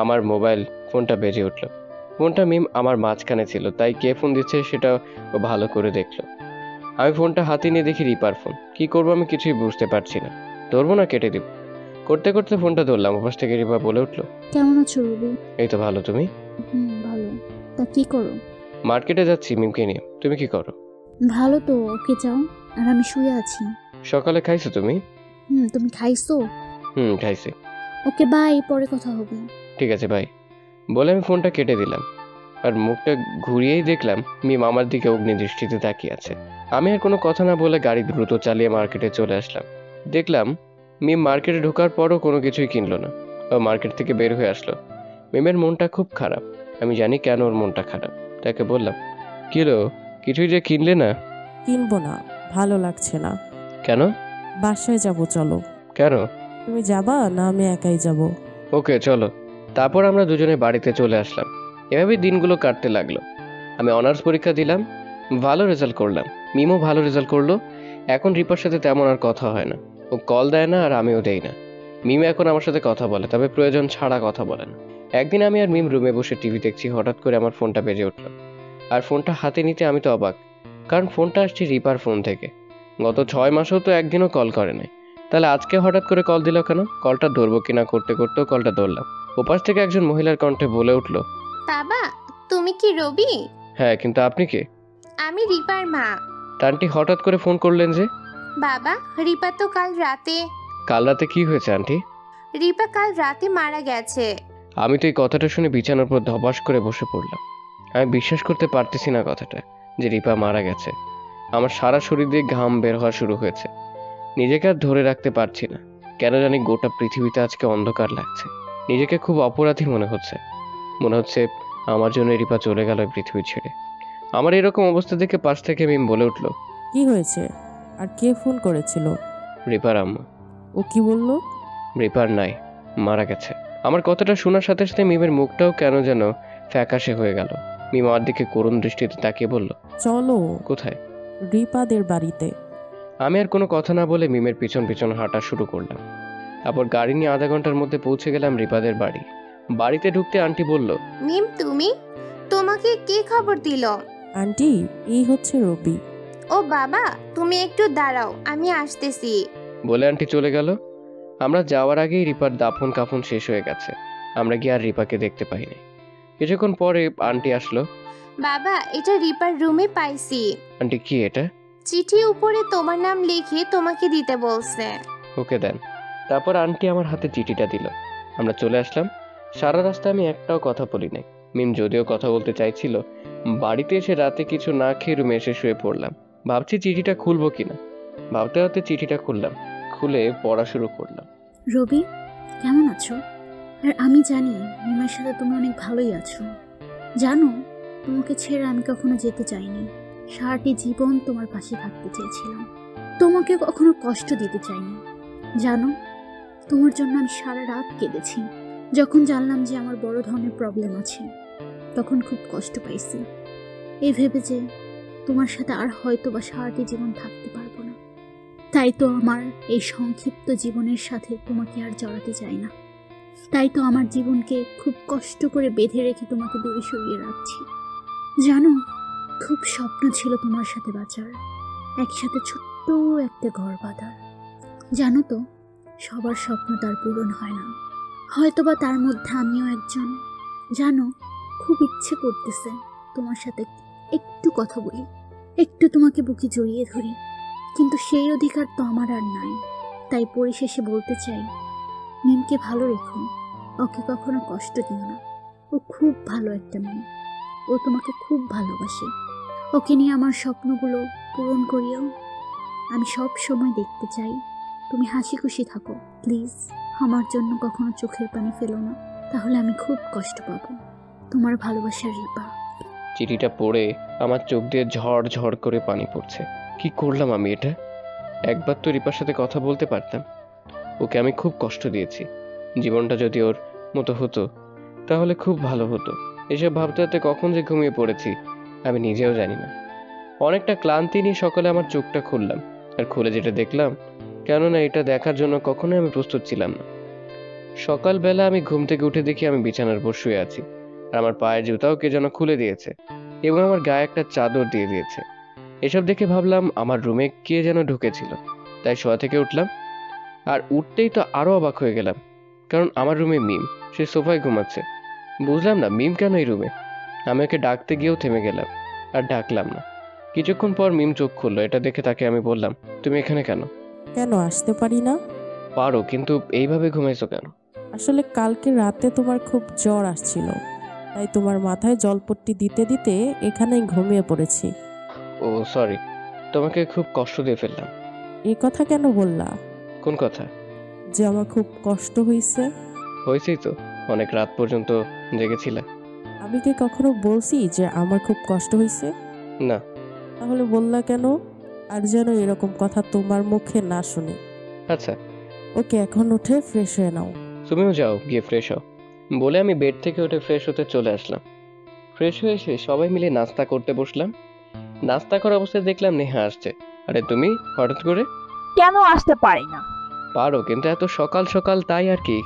আমার মোবাইল ফোনটা বেজে উঠলো। ফোনটা মিম আমার মাঝখানে ছিল, তাই কে ফোন দিচ্ছে সেটা ও ভালো করে দেখলো। আমি ফোনটা হাতে নিয়ে দেখি রিপার ফোন। কি করবো আমি কিছুই বুঝতে পারছি না। ধরবো না কেটে দিব? করতে করতে ফোনটা ধরলাম। ওপাশ থেকে রিপা বলে উঠলো, কেমন আছো রবি? এই তো ভালো, তুমি? ভালো। তা কি করো? মার্কেটে যাচ্ছি মিমকে নিয়ে। তুমি কি করো? ভালো তো, ওকে যাও। আর আমি শুয়ে আছি। সকালে খাইছো তুমি? তুমি খাইছো? খাইছি। ওকে বাই, পরে কথা হবে। ঠিক আছে বাই বলে আমি ফোনটা কেটে দিলাম। আর মুখটা ঘুরিয়েই দেখলাম মিম আমার দিকে অগ্নি দৃষ্টিতে তাকিয়ে আছে। আমি আর কোনো কথা না বলে গাড়ি দ্রুত চালিয়ে মার্কেটে চলে আসলাম। দেখলাম মিম মার্কেটে ঢোকার পরও কোনো কিছুই কিনলো না। ও মার্কেট থেকে বের হয়ে আসলো। মিমের মনটা খুব খারাপ। আমি জানি কেন ওর মনটা খারাপ। তাকে বললাম, কি হলো, কিছুই যে কিনলে না? কিনবো না, ভালো লাগছে না। কেন? বাসায় যাব, চলো। কেন? তুমি যাবা না আমি একাই যাব? ওকে চলো। তারপর আমরা দুজনে বাড়িতে চলে আসলাম। এভাবেই দিনগুলো কাটতে লাগলো। আমি অনার্স পরীক্ষা দিলাম, ভালো রেজাল্ট করলাম। মিমও ভালো রেজাল্ট করলো। এখন রিপার সাথে তেমন আর কথা হয় না। ও কল দেয় না আর আমিও দেই না। মিম এখন আমার সাথে কথা বলে, তবে প্রয়োজন ছাড়া কথা বলে না। একদিন আমি আর মিম রুমে বসে টিভি দেখছি, হঠাৎ করে আমার ফোনটা বেজে উঠলো। আর ফোনটা হাতে নিতে আমি তো অবাক, কারণ ফোনটা আসছে রিপার ফোন থেকে। গত 6 মাসেও তো একদিনও কল করে নাই, তাহলে আজকে হঠাৎ করে কল দিল কেন? কলটা ধরবো কিনা করতে করতেও কলটা ধরলাম। ওপাশ থেকে একজন মহিলার কণ্ঠে বলে উঠলো, বাবা তুমি কি রবি? হ্যাঁ, কিন্তু আপনি কে? আমি রিপার মা। আন্টি হঠাৎ করে ফোন করলেন যে? বাবা রিপা তো কাল রাতে কি হয়েছে আন্টি? রিপা কাল রাতে মারা গেছে। আমি তো এই কথাটা শুনে বিছানার উপর ধপাস করে বসে পড়লাম। আমি বিশ্বাস করতে পারতেছি না কথাটা, যে রিপা মারা গেছে। আমার সারা শরীর দিয়ে ঘাম বের হওয়া শুরু হয়েছে। নিজেকে আর ধরে রাখতে পারছি না। কেন জানি গোটা পৃথিবীতে আজকে অন্ধকার লাগছে। নিজেকে খুব অপরাধী মনে হচ্ছে আমার জন্য রিপা চলে গেল পৃথিবী ছেড়ে। আমার এরকম অবস্থা দেখে পাশ থেকে মিম বলে উঠলো, কি হয়েছে? আর কে ফোন করেছিল? রিপার আম্মা। ও কি বললো? রিপার নাই, মারা গেছে। আমার কথাটা শোনার সাথে সাথে মিমের মুখটাও কেন যেন ফ্যাকাশে হয়ে গেল। মিম আমার দিকে করুণ দৃষ্টিতে তাকিয়ে বলল, চলো। কোথায়? রিপাদের বাড়িতে। আমি আর কোনো কথা না বলে মিমের পিছন পিছন হাঁটা শুরু করলাম। তারপর গাড়ি নিয়ে আধা ঘন্টার মধ্যে পৌঁছে গেলাম রিপাদের বাড়ি। বাড়িতে ঢুকতে আন্টি বলল, মিম তুমি, তোমাকে কে খবর দিল? আন্টি, এই হচ্ছে রবি। ও বাবা, তুমি একটু দাঁড়াও, আমি আসতেছি বলে আন্টি চলে গেল। আমরা যাওয়ার আগেই রিপার দাফন কাফন শেষ হয়ে গেছে। আমরা গিয়ে আর রিপাকে দেখতে পাইনি। কিছুক্ষণ পরে আন্টি আসলো। বাবা, এটা রিপার রুমে পাইছি। আন্টি কি এটা? চিঠি উপরে তোমার নাম লিখে তোমাকে দিতে বলছে। ওকে দেন। তারপর আন্টি আমার হাতে চিঠিটা দিল। আমরা চলে আসলাম। সারা রাস্তা আমি একটাও কথা বলি নাই। মিম যদিও কথা বলতে চাইছিল। বাড়িতে এসে রাতে কিছু না খেয়ে রুমে এসে শুয়ে পড়লাম। ভাবছি চিঠিটা খুলবো কিনা। ভাবতে ভাবতে চিঠিটা খুললাম, খুলে পড়া শুরু করলাম। রবি, কেমন আছো? আর আমি জানি মিমের সাথে তুমি অনেক ভালোই আছো। জানো, তোমাকে ছেড়ে আমি কখনো যেতে চাইনি। সারাটি জীবন তোমার পাশে থাকতে চেয়েছিলাম। তোমাকে কখনো কষ্ট দিতে চাইনি। জানো, তোমার জন্য আমি সারা রাত কেঁদেছি। যখন জানলাম যে আমার বড় ধরনের প্রবলেম আছে, তখন খুব কষ্ট পাইছি, এই ভেবে যে তোমার সাথে আর হয়তো বা সারাটি জীবন থাকতে পারবো না। তাই তো আমার এই সংক্ষিপ্ত জীবনের সাথে তোমাকে আর জড়াতে চাই না। তাই তো আমার জীবনকে খুব কষ্ট করে বেঁধে রেখে তোমাকে দূরে সরিয়ে রাখছি। জানো, খুব স্বপ্ন ছিল তোমার সাথে বাঁচার, একসাথে ছোট্ট একটা ঘর বাঁধার। জানো তো, সবার স্বপ্ন তার পূরণ হয় না, হয়তোবা তার মধ্যে আমিও একজন। জানো, খুব ইচ্ছে করতেছে তোমার সাথে একটু কথা বলি, একটু তোমাকে বুকে জড়িয়ে ধরি, কিন্তু সেই অধিকার তো আমার আর নাই। তাই পরিশেষে বলতে চাই, মিমকে ভালো রেখো, ওকে কখনো কষ্ট দিও না। ও খুব ভালো একটা মেয়ে, ও তোমাকে খুব ভালোবাসে। ওকে নিয়ে আমার স্বপ্নগুলো পূরণ করিও। আমি সব সময় দেখতে চাই তুমি হাসি খুশি থাকো। প্লিজ আমার জন্য কখনো চোখের পানি ফেলো না, তাহলে আমি খুব কষ্ট পাবো। তোমার ভালোবাসার রিপা। চিঠিটা পড়ে আমার চোখ দিয়ে ঝড় ঝড় করে পানি পড়ছে। কি করলাম আমি এটা? একবার তো রিপার সাথে কথা বলতে পারতাম। ওকে আমি খুব কষ্ট দিয়েছি। জীবনটা যদি ওর মতো হতো তাহলে খুব ভালো হতো। এসব ভাবতে ভাবতে কখন যে ঘুমিয়ে পড়েছি আমি নিজেও জানি না। অনেকটা ক্লান্তি নিয়ে সকালে আমার চোখটা খুললাম। আর খুলে যেটা দেখলাম, কেননা এটা দেখার জন্য কখনোই আমি প্রস্তুত ছিলাম না। সকালবেলা আমি ঘুম থেকে উঠে দেখি আমি বিছানার উপর শুয়ে আছি। আর আমার পায়ের জুতাও কে যেন খুলে দিয়েছে এবং আমার গায়ে একটা চাদর দিয়ে দিয়েছে। এসব দেখে ভাবলাম আমার রুমে কে যেন ঢুকেছিল, তাই শোয়া থেকে উঠলাম। আর উঠতেই তো আরও অবাক হয়ে গেলাম, কারণ আমার রুমে মিম, সে সোফায় ঘুমাচ্ছে। বুঝলাম না মিম কেন এই রুমে। আমি ওকে ডাকতে গিয়েও থেমে গেলাম, আর ডাকলাম না। কিছুক্ষণ পর মিম চোখ খুললো। এটা দেখে তাকে আমি বললাম, তুমি এখানে কেন? কেন আসতে পারি না? পারো, কিন্তু এইভাবে ঘুমাইছো কেন? আসলে কালকে রাতে তোমার খুব জ্বর আসছিল, তাই তোমার মাথায় জলপট্টি দিতে দিতে এখানেই ঘুমিয়ে পড়েছি। ও সরি, তোমাকে খুব কষ্ট দিয়ে ফেললাম। এই কথা কেন বললা? কোন কথা? যে আমার খুব কষ্ট হয়েছে। হয়েছেই তো, অনেক রাত পর্যন্ত জেগেছিলে। আমি কি কখনো বলছি যে আমার খুব কষ্ট হয়েছে? না। তাহলে বললা কেন? আর যেন এরকম কথা তোমার মুখে না শুনি। আচ্ছা ওকে, এখন উঠে ফ্রেশ হয়ে নাও। তুমিও যাও, গিয়ে ফ্রেশ হও। বলে আমি বেড থেকে উঠে ফ্রেশ হতে চলে আসলাম। ফ্রেশ হয়ে এসে সবাই মিলে নাস্তা করতে বসলাম। নাস্তা করার অবস্থায় দেখলাম নেহা আসছে। আরে তুমি হঠাৎ করে? কেন আসতে পারি না? পারো, কিন্তু এত সকাল সকাল, তাই আর কি।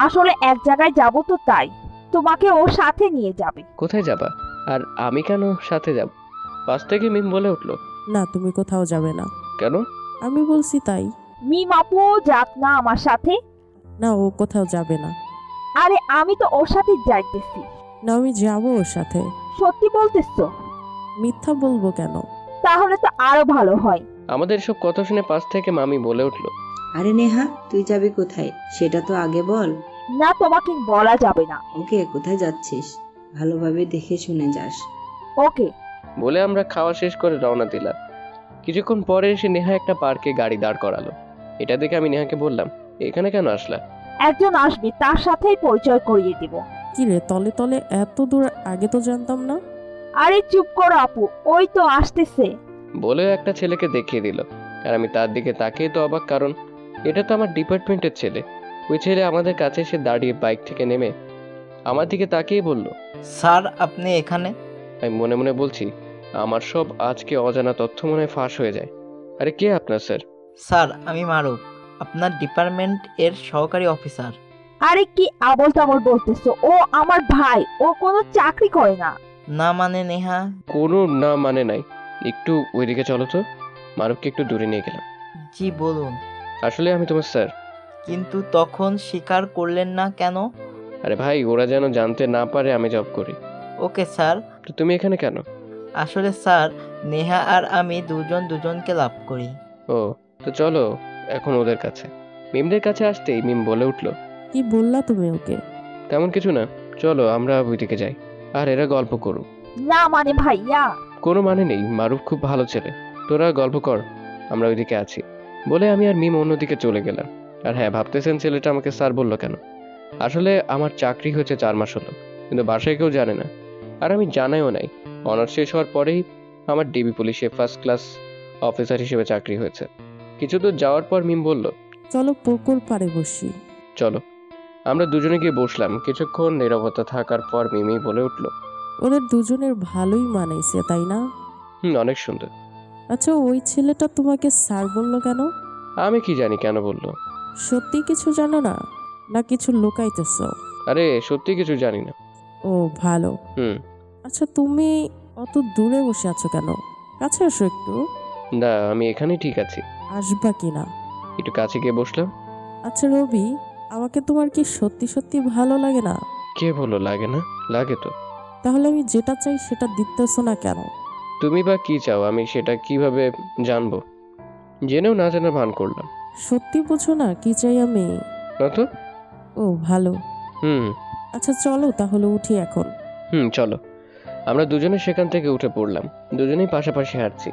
আসলে এক জায়গায় যাব তো, তাই তোমাকে ওর সাথে নিয়ে যাবে। কোথায় যাবা? আর আমি কেন সাথে যাব? পাশ থেকে মিম বলে উঠলো, না তুমি কোথাও যাবে না। কেন? আমি বলছি তাই। মিম আপু যাক না আমার সাথে। না, ও কোথাও যাবে না। আরে আমি তো ওর সাথে যাইতেছি। না, আমি যাবো ওর সাথে। সত্যি বলতেছো? মিথ্যা বলবো কেন? তাহলে তো আরো ভালো হয়। আমাদের সব কথা শুনে পাশ থেকে মামি বলে উঠলো, আরে নেহা, তুই যাবি কোথায় সেটা তো আগে বল। না, তোমাকে বলা যাবে না। ওকে, কোথায় যাচ্ছিস ভালোভাবে দেখে শুনে যাস। ওকে। বলে আমরা খাওয়া শেষ করে রওনা দিলাম। কিছুক্ষণ পরে এসে নেহা একটা পার্কে গাড়ি দাঁড় করালো। এটা দেখে আমি নেহাকে বললাম, এখানে কেন আসলা? একজন আসবে, তার সাথেই পরিচয় করিয়ে দিব। কি রে, তলে তলে এত দূর আগে তো জানতাম না। আরে চুপ করো আপু, ওই তো আসতেছে। বলে একটা ছেলেকে দেখিয়ে দিল। আর আমি তার দিকে তাকিয়ে তো অবাক, কারণ এটা তো আমার ডিপার্টমেন্টের ছেলে। ওই ছেলে আমাদের কাছে এসে দাঁড়িয়ে বাইক থেকে নেমে আমার দিকে তাকিয়ে বলল, স্যার আপনি এখানে? আমি মনে মনে বলছি, আমার সব আজকে অজানা তথ্য মনে হয় ফাঁস হয়ে যায়। আরে কে আপনার স্যার? স্যার আমি মারুফ, আপনার ডিপার্টমেন্ট এর সহকারী অফিসার। আরে কি আবল তাবল বলতেছো? ও আমার ভাই, ও কোনো চাকরি করে না। না মানে নেহা? কোনো না মানে নাই। একটু ওইদিকে চলো তো। মারুফকে একটু দূরে নিয়ে গেলাম। জি বলুন। আসলে আমি তোমার স্যার। কিন্তু তখন স্বীকার করলেন না কেন? আরে ভাই, ওরা যেন জানতে না পারে আমি জব করি। Okay sir. তো তুমি এখানে কেন? আসলে স্যার, নেহা আর আমি দুজন দুজনকে লাভ করি। ও, তো চলো এখন ওদের কাছে। মিমদের কাছে আসতেই মিম বলে উঠলো, কি বললা তুমি ওকে? তেমন কিছু না, চলো আমরা ওইদিকে যাই, আর এরা গল্প করুক। না মানে ভাইয়া। কোনো মানে নেই, মারুফ খুব ভালো ছেলে, তোরা গল্প কর, আমরা ওইদিকে আছি। বলে আমি আর মিম অন্যদিকে চলে গেলাম। আর হ্যাঁ, ভাবতেছেন ছেলেটা আমাকে স্যার বললো কেন? আসলে আমার চাকরি হয়েছে 4 মাস হলো, কিন্তু বাসায় কেউ জানে না, আর আমি জানাইও নাই। অনার্স শেষ হওয়ার পরেই আমার ডিবি পুলিশে ফার্স্ট ক্লাস অফিসার হিসেবে চাকরি হয়েছে। কিছু দূর যাওয়ার পর মিম বলল, চলো পুকুর পাড়ে বসি। চলো। আমরা দুজনে গিয়ে বসলাম। কিছুক্ষণ নীরবতা থাকার পর মিমি বলে উঠলো, ওদের দুজনের ভালোই মানাইছে তাই না? অনেক সুন্দর। আচ্ছা, ওই ছেলেটা তোমাকে স্যার বললো কেন? আমি কি জানি কেন বললো। সত্যি কিছু জানো না, না কিছু লুকাইতেছ? আরে সত্যি কিছু জানি না। ও ভালো। আচ্ছা, তুমি অত দূরে বসে আছো কেন? কাছে আসো একটু। না, আমি এখানেই ঠিক আছি। আসবা কিনা? একটু কাছে গিয়ে বসলাম। আচ্ছা রবি, আমাকে তোমার কি সত্যি সত্যি ভালো লাগে না? কে বললো লাগে না? লাগে তো। তাহলে আমি যেটা চাই সেটা দিতেছ না কেন? তুমি বা কি চাও আমি সেটা কিভাবে জানবো? জেনেও না জানার ভান করলাম। সত্যি বুঝো না কি চাই আমি? না তো। ও ভালো। আচ্ছা চলো তাহলে উঠি এখন। চলো। আমরা দুজনে সেখান থেকে উঠে পড়লাম। দুজনেই পাশাপাশি হাঁটছি।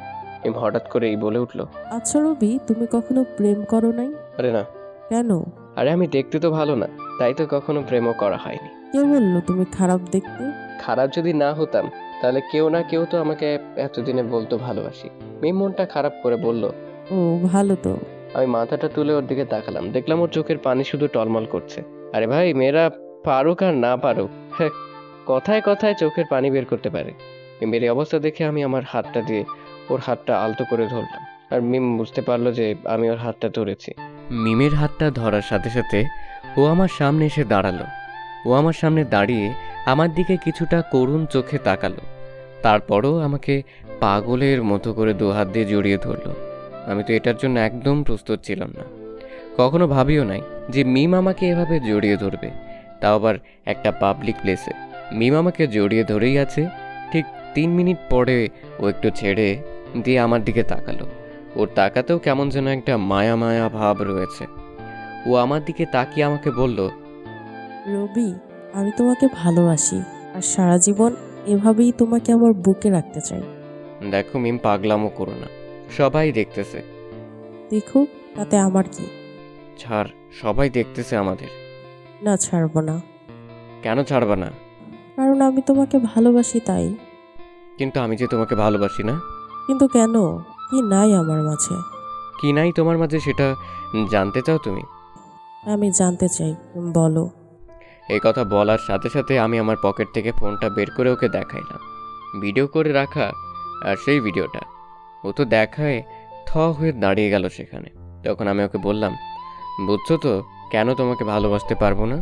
হঠাৎ করেই বলে উঠলো, আচ্ছা রবি, তুমি কখনো প্রেম করো নাই? আরে না। কেন? আরে আমি দেখতে তো ভালো না, তাই তো কখনো প্রেমও করা হয়নি। কে বললো তুমি খারাপ দেখতে? খারাপ যদি না হতাম তাহলে কেউ না কেউ তো আমাকে এতদিনে বলতো ভালোবাসি। মেয়ে মনটা খারাপ করে বলল, ও ভালো তো। আমি মাথাটা তুলে ওর দিকে তাকালাম, দেখলাম ওর চোখের পানি শুধু টলমল করছে। আরে ভাই, মেয়েরা পারুক আর না পারুক, হ্যাঁ, কথায় কথায় চোখের পানি বের করতে পারে। মেয়ের অবস্থা দেখে আমি আমার হাতটা দিয়ে ওর হাতটা আলতো করে ধরলাম, আর মিম বুঝতে পারলো যে আমি ওর হাতটা ধরেছি। মিমের হাতটা ধরার সাথে সাথে ও আমার সামনে এসে দাঁড়ালো। ও আমার সামনে দাঁড়িয়ে আমার দিকে কিছুটা করুণ চোখে তাকালো। তারপরও আমাকে পাগলের মতো করে দুহাত দিয়ে জড়িয়ে ধরলো। আমি তো এটার জন্য একদম প্রস্তুত ছিলাম না। কখনো ভাবিও নাই যে মিম আমাকে এভাবে জড়িয়ে ধরবে, তাও আবার একটা পাবলিক প্লেসে। মিম আমাকে জড়িয়ে ধরেই আছে। ঠিক 3 মিনিট পরে ও একটু ছেড়ে দিয়ে আমার দিকে তাকালো। ওর তাকাতেও কেমন যেন একটা মায়া মায়া ভাব রয়েছে। ও আমার দিকে তাকিয়ে আমাকে বলল, রবি, আমি তোমাকে ভালোবাসি আর সারা জীবন এভাবেই তোমাকে আমার বুকে রাখতে চাই। দেখো মিম, পাগলামো করো না, সবাই দেখতেছে। দেখো, তাতে আমার কি? ছাড়, সবাই দেখতেছে আমাদের। না, ছাড়বো না। কেন ছাড়বা না? কারণ আমি তোমাকে ভালোবাসি তাই। কিন্তু আমি যে তোমাকে ভালোবাসি না। কিন্তু কেন? কি নাই আমার মাঝে? কি নাই তোমার মাঝে সেটা জানতে চাও তুমি? আমি জানতে চাই, বলো। এই কথা বলার সাথে সাথে আমি আমার পকেট থেকে ফোনটা বের করে ওকে দেখাইলাম। ভিডিও করে রাখা আর সেই ভিডিওটা। ও তো দেখায় থ হয়ে দাঁড়িয়ে গেল সেখানে। তখন আমি ওকে বললাম, বুঝছো তো কেন তোমাকে ভালোবাসতে পারবো না?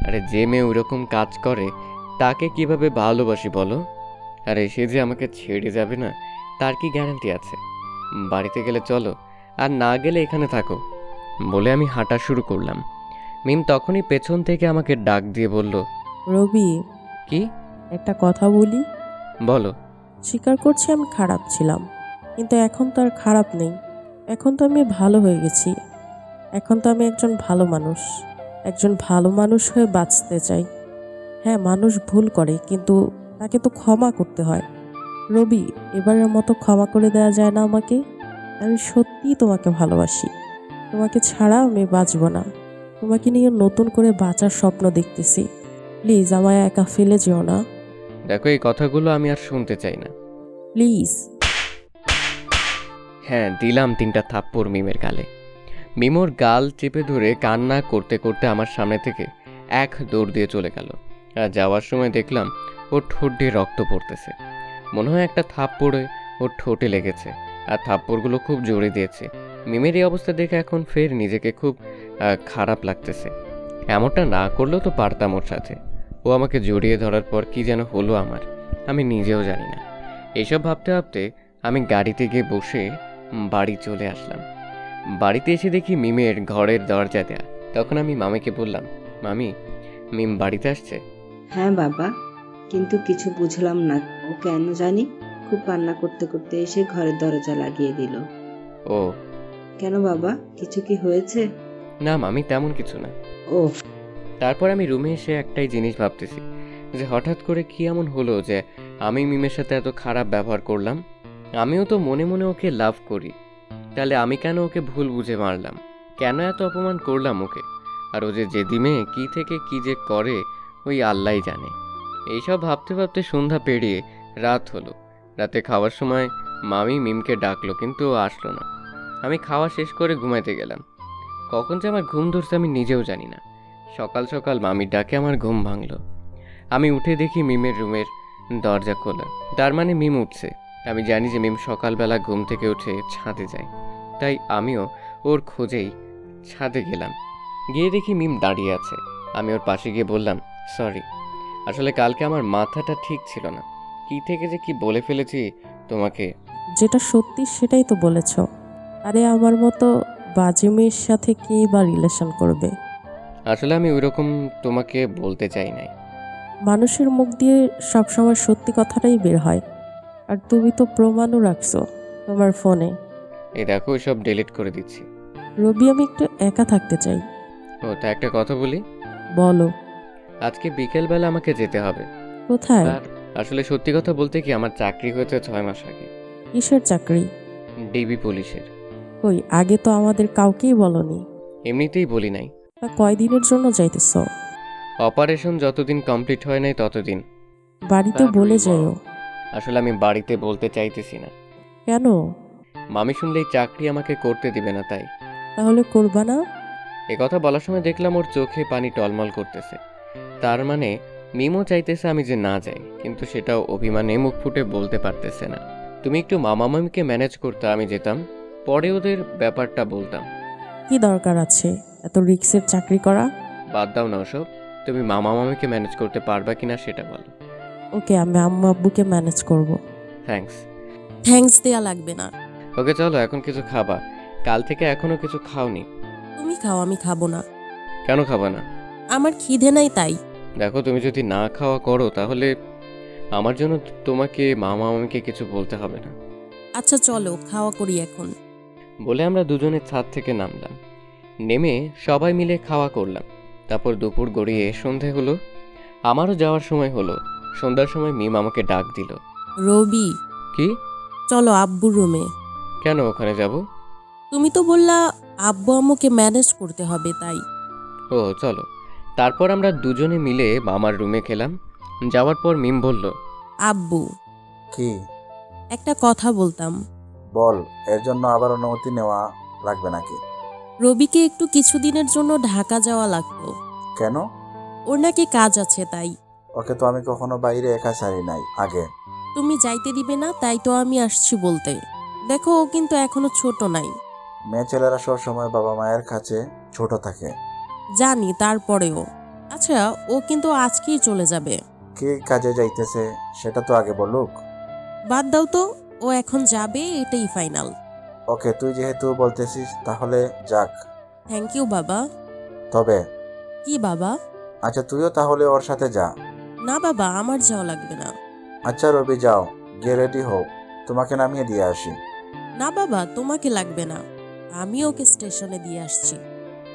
আরে যে মেয়ে ওইরকম কাজ করে তাকে কিভাবে ভালোবাসি বলো? আরে সে যে আমাকে ছেড়ে যাবে না তার কি গ্যারান্টি আছে? বাড়িতে গেলে চলো, আর না গেলে এখানে থাকো বলে আমি হাঁটা শুরু করলাম। মিম তখনই পেছন থেকে আমাকে ডাক দিয়ে বলল, রবি। কি? একটা কথা বলি। বলো। স্বীকার করছি আমি খারাপ ছিলাম, কিন্তু এখন তো আর খারাপ নেই। এখন তো আমি ভালো হয়ে গেছি। এখন তো আমি একজন ভালো মানুষ। একজন ভালো মানুষ হয়ে বাঁচতে চাই। হ্যাঁ, মানুষ ভুল করে, কিন্তু তাকে তো ক্ষমা করতে হয়। রবি, এবারের মতো ক্ষমা করে দেওয়া যায় না আমাকে? আমি সত্যিই তোমাকে ভালোবাসি। তোমাকে ছাড়া আমি বাঁচব না। তোমাকে নিয়ে নতুন করে বাঁচার স্বপ্ন দেখতেছি। প্লিজ আমায় একা ফেলে যেও না। দেখো, এই কথাগুলো আমি আর শুনতে চাই না, প্লিজ। হ্যাঁ, দিলাম 3টা থাপ্পড় মিমের গালে। মিমোর গাল চেপে ধরে কান্না করতে করতে আমার সামনে থেকে এক দৌড় দিয়ে চলে গেল। আর যাওয়ার সময় দেখলাম ওর ঠোঁট দিয়ে রক্ত পড়তেছে। মনে হয় একটা থাপ্পড়ে ওর ঠোঁটে লেগেছে, আর থাপ্পড়গুলো খুব জোরে দিয়েছে। মিমের এই অবস্থা দেখে এখন ফের নিজেকে খুব খারাপ লাগতেছে। এমনটা না করলেও তো পারতাম ওর সাথে। ও আমাকে জড়িয়ে ধরার পর কি যেন হলো আমার, আমি নিজেও জানি না। এইসব ভাবতে ভাবতে আমি গাড়িতে গিয়ে বসে বাড়ি চলে আসলাম। বাড়িতে এসে দেখি মিমের ঘরের দরজা দেয়া। তখন আমি মামিকে বললাম, মামি, মিম বাড়িতে আসছে? হ্যাঁ বাবা, কিন্তু কিছু বুঝলাম না। ও কেন জানি খুব কান্না করতে করতে এসে ঘরের দরজা লাগিয়ে দিল। ও কেন বাবা, কিছু কি হয়েছে? না মামি, তেমন কিছু না। ও। তারপর আমি রুমে এসে একটাই জিনিস ভাবতেছি যে হঠাৎ করে কি এমন হলো যে আমি মিমের সাথে এত খারাপ ব্যবহার করলাম। আমিও তো মনে মনে ওকে লাভ করি, তাহলে আমি কেন ওকে ভুল বুঝে মারলাম? কেন এত অপমান করলাম ওকে? আর ও যে জেদি মেয়ে, কি থেকে কি যে করে ওই আল্লাহই জানে। এইসব ভাবতে ভাবতে সন্ধ্যা পেরিয়ে রাত হলো। রাতে খাওয়ার সময় মামি মিমকে ডাকলো, কিন্তু ও আসলো না। আমি খাওয়া শেষ করে ঘুমাইতে গেলাম। কখন যে আমার ঘুম ধরছে আমি নিজেও জানি না। সকাল সকাল মামির ডাকে আমার ঘুম ভাঙলো। আমি উঠে দেখি মিমের রুমের দরজা খোলা। তার মানে মিম উঠছে। আমি জানি যে মিম সকালবেলা ঘুম থেকে উঠে ছাদে যায়, তাই আমিও ওর খোঁজেই ছাদে গেলাম। গিয়ে দেখি মিম দাঁড়িয়ে আছে। আমি ওর পাশে গিয়ে বললাম, সরি, আসলে কালকে আমার মাথাটা ঠিক ছিল না। কি থেকে যে কি বলে ফেলেছি তোমাকে। যেটা সত্যি সেটাই তো বলেছ। আরে আমার মতো বাজে মেয়ের সাথে কে বা রিলেশন করবে? আসলে আমি ওইরকম তোমাকে বলতে চাই নাই। মানুষের মুখ দিয়ে সবসময় সত্যি কথাটাই বের হয়, আর তুমি তো প্রমাণও রাখছো তোমার ফোনে। এই দেখো, সব ডিলিট করে দিচ্ছি। রবি, আমি একটু একা থাকতে চাই। ও, তা একটা কথা বলি। বলো। আজকে বিকেলবেলা আমাকে যেতে হবে। কোথায়? আসলে সত্যি কথা বলতে কি, আমার চাকরি হয়েছে 6 মাস আগে। কিসের চাকরি? ডিবি পুলিশের। কই, আগে তো আমাদের কাউকেই বলনি। এমনিতেই বলি নাই। তা কয়দিনের জন্য যাইতেছ? অপারেশন যতদিন কমপ্লিট হয় নাই ততদিন। বাড়িতে বলে যাও। আসলে আমি বাড়িতে বলতে চাইতেছি না। কেন? মামি শুনলেই চাকরি আমাকে করতে দিবে না, তাই। তাহলে করবা না? এ কথা বলার সময় দেখলাম ওর চোখে পানি টলমল করতেছে। তার মানে মিমও চাইতেছে আমি যে না যাই, কিন্তু সেটাও অভিমানে মুখ ফুটে বলতে পারতেছে না। তুমি একটু মামা মামিকে ম্যানেজ করতে, আমি যেতাম, পরে ওদের ব্যাপারটা বলতাম। কি দরকার আছে এত রিস্কের চাকরি করা? বাদ দাও না ওসব। তুমি মামা মামিকে ম্যানেজ করতে পারবা কিনা সেটা বলো। ওকে, আমি আম্মু আব্বুকে ম্যানেজ করব। থ্যাঙ্কস। থ্যাঙ্কস দেয়া লাগবে না। ওকে চলো, এখন কিছু খাবা। কাল থেকে এখনো কিছু খাওনি। তুমি খাও, আমি খাবো না। কেন খাবা না? আমার খিদে নাই তাই। দেখো, তুমি যদি না খাওয়া করো তাহলে আমার জন্য তোমাকে মামা মামিকে কিছু বলতে হবে না। আচ্ছা চলো খাওয়া করি এখন। বলে আমরা দুজনে ছাদ থেকে নামলাম। নেমে সবাই মিলে খাওয়া করলাম। তারপর দুপুর গড়িয়ে সন্ধে হলো। আমারও যাওয়ার সময় হলো। সন্ধ্যার সময় মিম আমাকে ডাক দিল। রবি। কি? চলো আব্বুর রুমে। কেন ওখানে যাব? তুমি তো বললা আব্বু আম্মুকে ম্যানেজ করতে হবে, তাই। ও চলো। তারপর আমরা দুজনে মিলে মামার রুমে খেলাম। যাওয়ার পর মিম বলল, আব্বু। কি? একটা কথা বলতাম। বল। এর জন্য আবার অনুমতি নেওয়া লাগবে নাকি? রবিকে একটু কিছুদিনের জন্য ঢাকা যাওয়া লাগতো। কেন? ওর নাকি কাজ আছে তাই। ওকে তো আমি কখনো বাইরে একা ছাড়ি নাই আগে। তুমি যাইতে দিবে না, তাই তো আমি আসছি বলতে। দেখো, ও কিন্তু এখনো ছোট নাই। মেয়ে ছেলেরা সব সময় বাবা মায়ের কাছে ছোট থাকে। জানি, তারপরেও। আচ্ছা, ও কিন্তু আজকেই চলে যাবে। কে কাজে যাইতেছে সেটা তো আগে বলুক। বাদ দাও তো, ও এখন যাবে, এটাই ফাইনাল। ওকে, তুই যেহেতু বলতেছিস তাহলে যাক। থ্যাংক ইউ বাবা। তবে কি বাবা? আচ্ছা, তুইও তাহলে ওর সাথে যা। না বাবা, আমার যাওয়া লাগবে না। আচ্ছা রবি, যাও, গিয়ে রেডি হও, তোমাকে নামিয়ে দিয়ে আসি। না বাবা, তোমাকে লাগবে না, আমি ওকে স্টেশনে দিয়ে আসছি।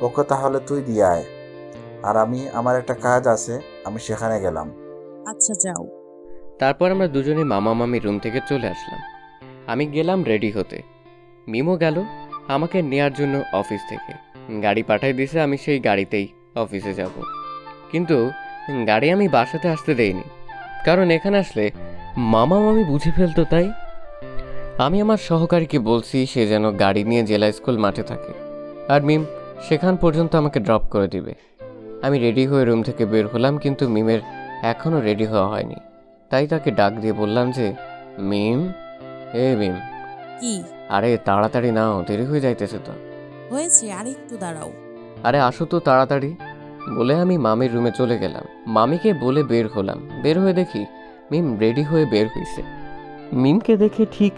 ওকে তাহলে তুই দিয়ে আয়, আর আমি আমার একটা কাজ আছে, আমি সেখানে গেলাম। আচ্ছা যাও। তারপর আমরা দুজনে মামা মামির রুম থেকে চলে আসলাম। আমি গেলাম রেডি হতে। মিমও গেল আমাকে নেয়ার জন্য অফিস থেকে। গাড়ি পাঠাই দিয়েছে, আমি সেই গাড়িতেই অফিসে যাব। কিন্তু গাড়ি আমি বাসাতে আসতে দেইনি, কারণ এখানে আসলে মামা মামি বুঝে ফেলতো। তাই আমি আমার সহকারীকে বলছি সে যেন গাড়ি নিয়ে জেলা স্কুল মাঠে থাকে, আর মিম সেখান পর্যন্ত আমাকে ড্রপ করে দিবে। আমি রেডি হয়ে রুম থেকে বের হলাম, কিন্তু মিমের এখনও রেডি হওয়া হয়নি। তাই তাকে ডাক দিয়ে বললাম যে, মিম, এ মিম। কি? আরে তাড়াতাড়ি নাও, দেরি হয়ে যাইতেছে তো। হয়েছে, আর একটু দাঁড়াও। আরে আসো তো তাড়াতাড়ি। বলে আমি মামির রুমে চলে গেলাম। মামিকে বলে বের হলাম। বের হয়ে দেখি মিম রেডি হয়ে বের হয়েছে। মিমকে দেখে ঠিক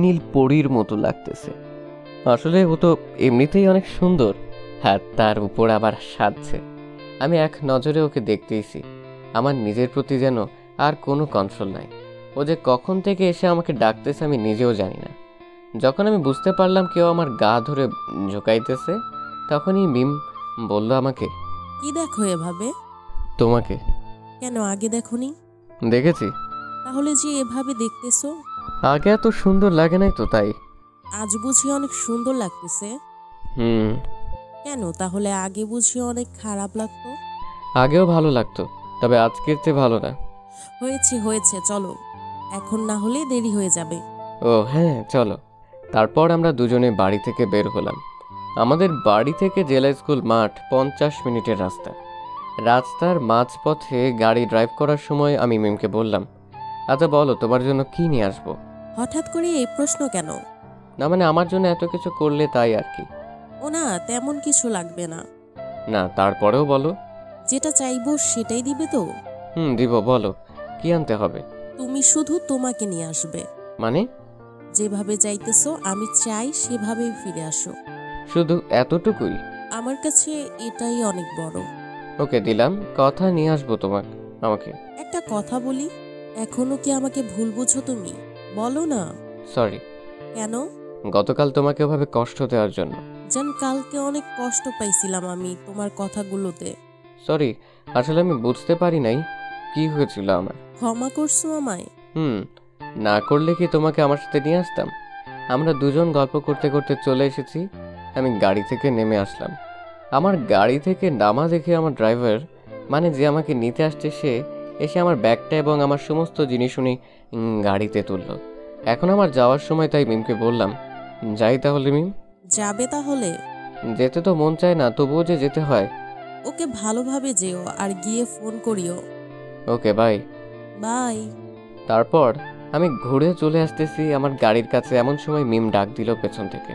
নীল পরীর মতো লাগতেছে। আসলে ও তো এমনিতেই অনেক সুন্দর, হ্যাঁ তার উপর আবার সাজছে। আমি এক নজরে ওকে দেখতেইছি। আমার নিজের প্রতি যেন আর কোনো কন্ট্রোল নাই। ও যে কখন থেকে এসে আমাকে ডাকতেছে আমি নিজেও জানি না। যখন আমি বুঝতে পারলাম কেউ আমার গা ধরে ঝোঁকাইতেছে, তখনই মিম বলল আমাকে, কি দেখো এভাবে? তোমাকে। কেন আগে দেখোনি? দেখেছি। তাহলে যে এভাবে দেখতেছো? আগে এত সুন্দর লাগে নাই তো, তাই। আজ বুঝি অনেক সুন্দর লাগতেছে। কেন তাহলে আগে বুঝি অনেক খারাপ লাগতো? আগেও ভালো লাগতো, তবে আজকের চেয়ে ভালো না। হয়েছে হয়েছে, চলো, এখন না হলে দেরি হয়ে যাবে। ও হ্যাঁ চলো। তারপর আমরা দুজনে বাড়ি থেকে বের হলাম। আমাদের বাড়ি থেকে জেলা স্কুল মাঠ 50 মিনিটের রাস্তা। রাস্তার মাঝপথে গাড়ি ড্রাইভ করার সময় আমি মিমকে বললাম, আচ্ছা বলো তোমার জন্য কি নিয়ে আসবো? হঠাৎ করে এই প্রশ্ন কেন? না মানে আমার জন্য এত কিছু করলে তাই আর কি। ও না, তেমন কিছু লাগবে না। না তারপরেও বলো। যেটা চাইবো সেটাই দিবে তো? দিব, বলো কি আনতে হবে? তুমি শুধু তোমাকে নিয়ে আসবে। মানে? যেভাবে চাইতেছো আমি চাই সেভাবেই ফিরে আসো। শুধু এতটুকুই? আমার কাছে এটাই অনেক বড়। ওকে দিলাম, কথা নিয়ে আসবো আমাকে। একটা কথা বলি, এখনো কি আমাকে ভুল বুঝো তুমি? বলো না। সরি। কেন? গতকাল তোমাকে ওভাবে কষ্ট দেওয়ার জন্য। জান, কালকে অনেক কষ্ট পাইছিলাম আমি তোমার কথাগুলোতে। সরি, আসলে আমি বুঝতে পারি নাই কি হয়েছিল আমার। ক্ষমা করছো আমায়? না করলে কি তোমাকে আমার সাথে নিয়ে আসতাম? আমরা দুজন গল্প করতে করতে চলে এসেছি। আমি গাড়ি থেকে নেমে আসলাম। আমার গাড়ি থেকে নামা দেখে আমার ড্রাইভার, মানে যে আমাকে নিতে আসছে, সে এসে আমার ব্যাগটা এবং আমার সমস্ত জিনিস উনি গাড়িতে তুলল। এখন আমার যাওয়ার সময়, তাই মিমকে বললাম, যাই তাহলে। মিম, যাবে তাহলে? যেতে তো মন চায় না, তবুও যে যেতে হয়। ওকে, ভালোভাবে যেও আর গিয়ে ফোন করিও। Okay bye. বাই। তারপর আমি ঘুরে চলে আসতেছি আমার গাড়ির কাছে, এমন সময় মিম ডাক দিল পেছন থেকে।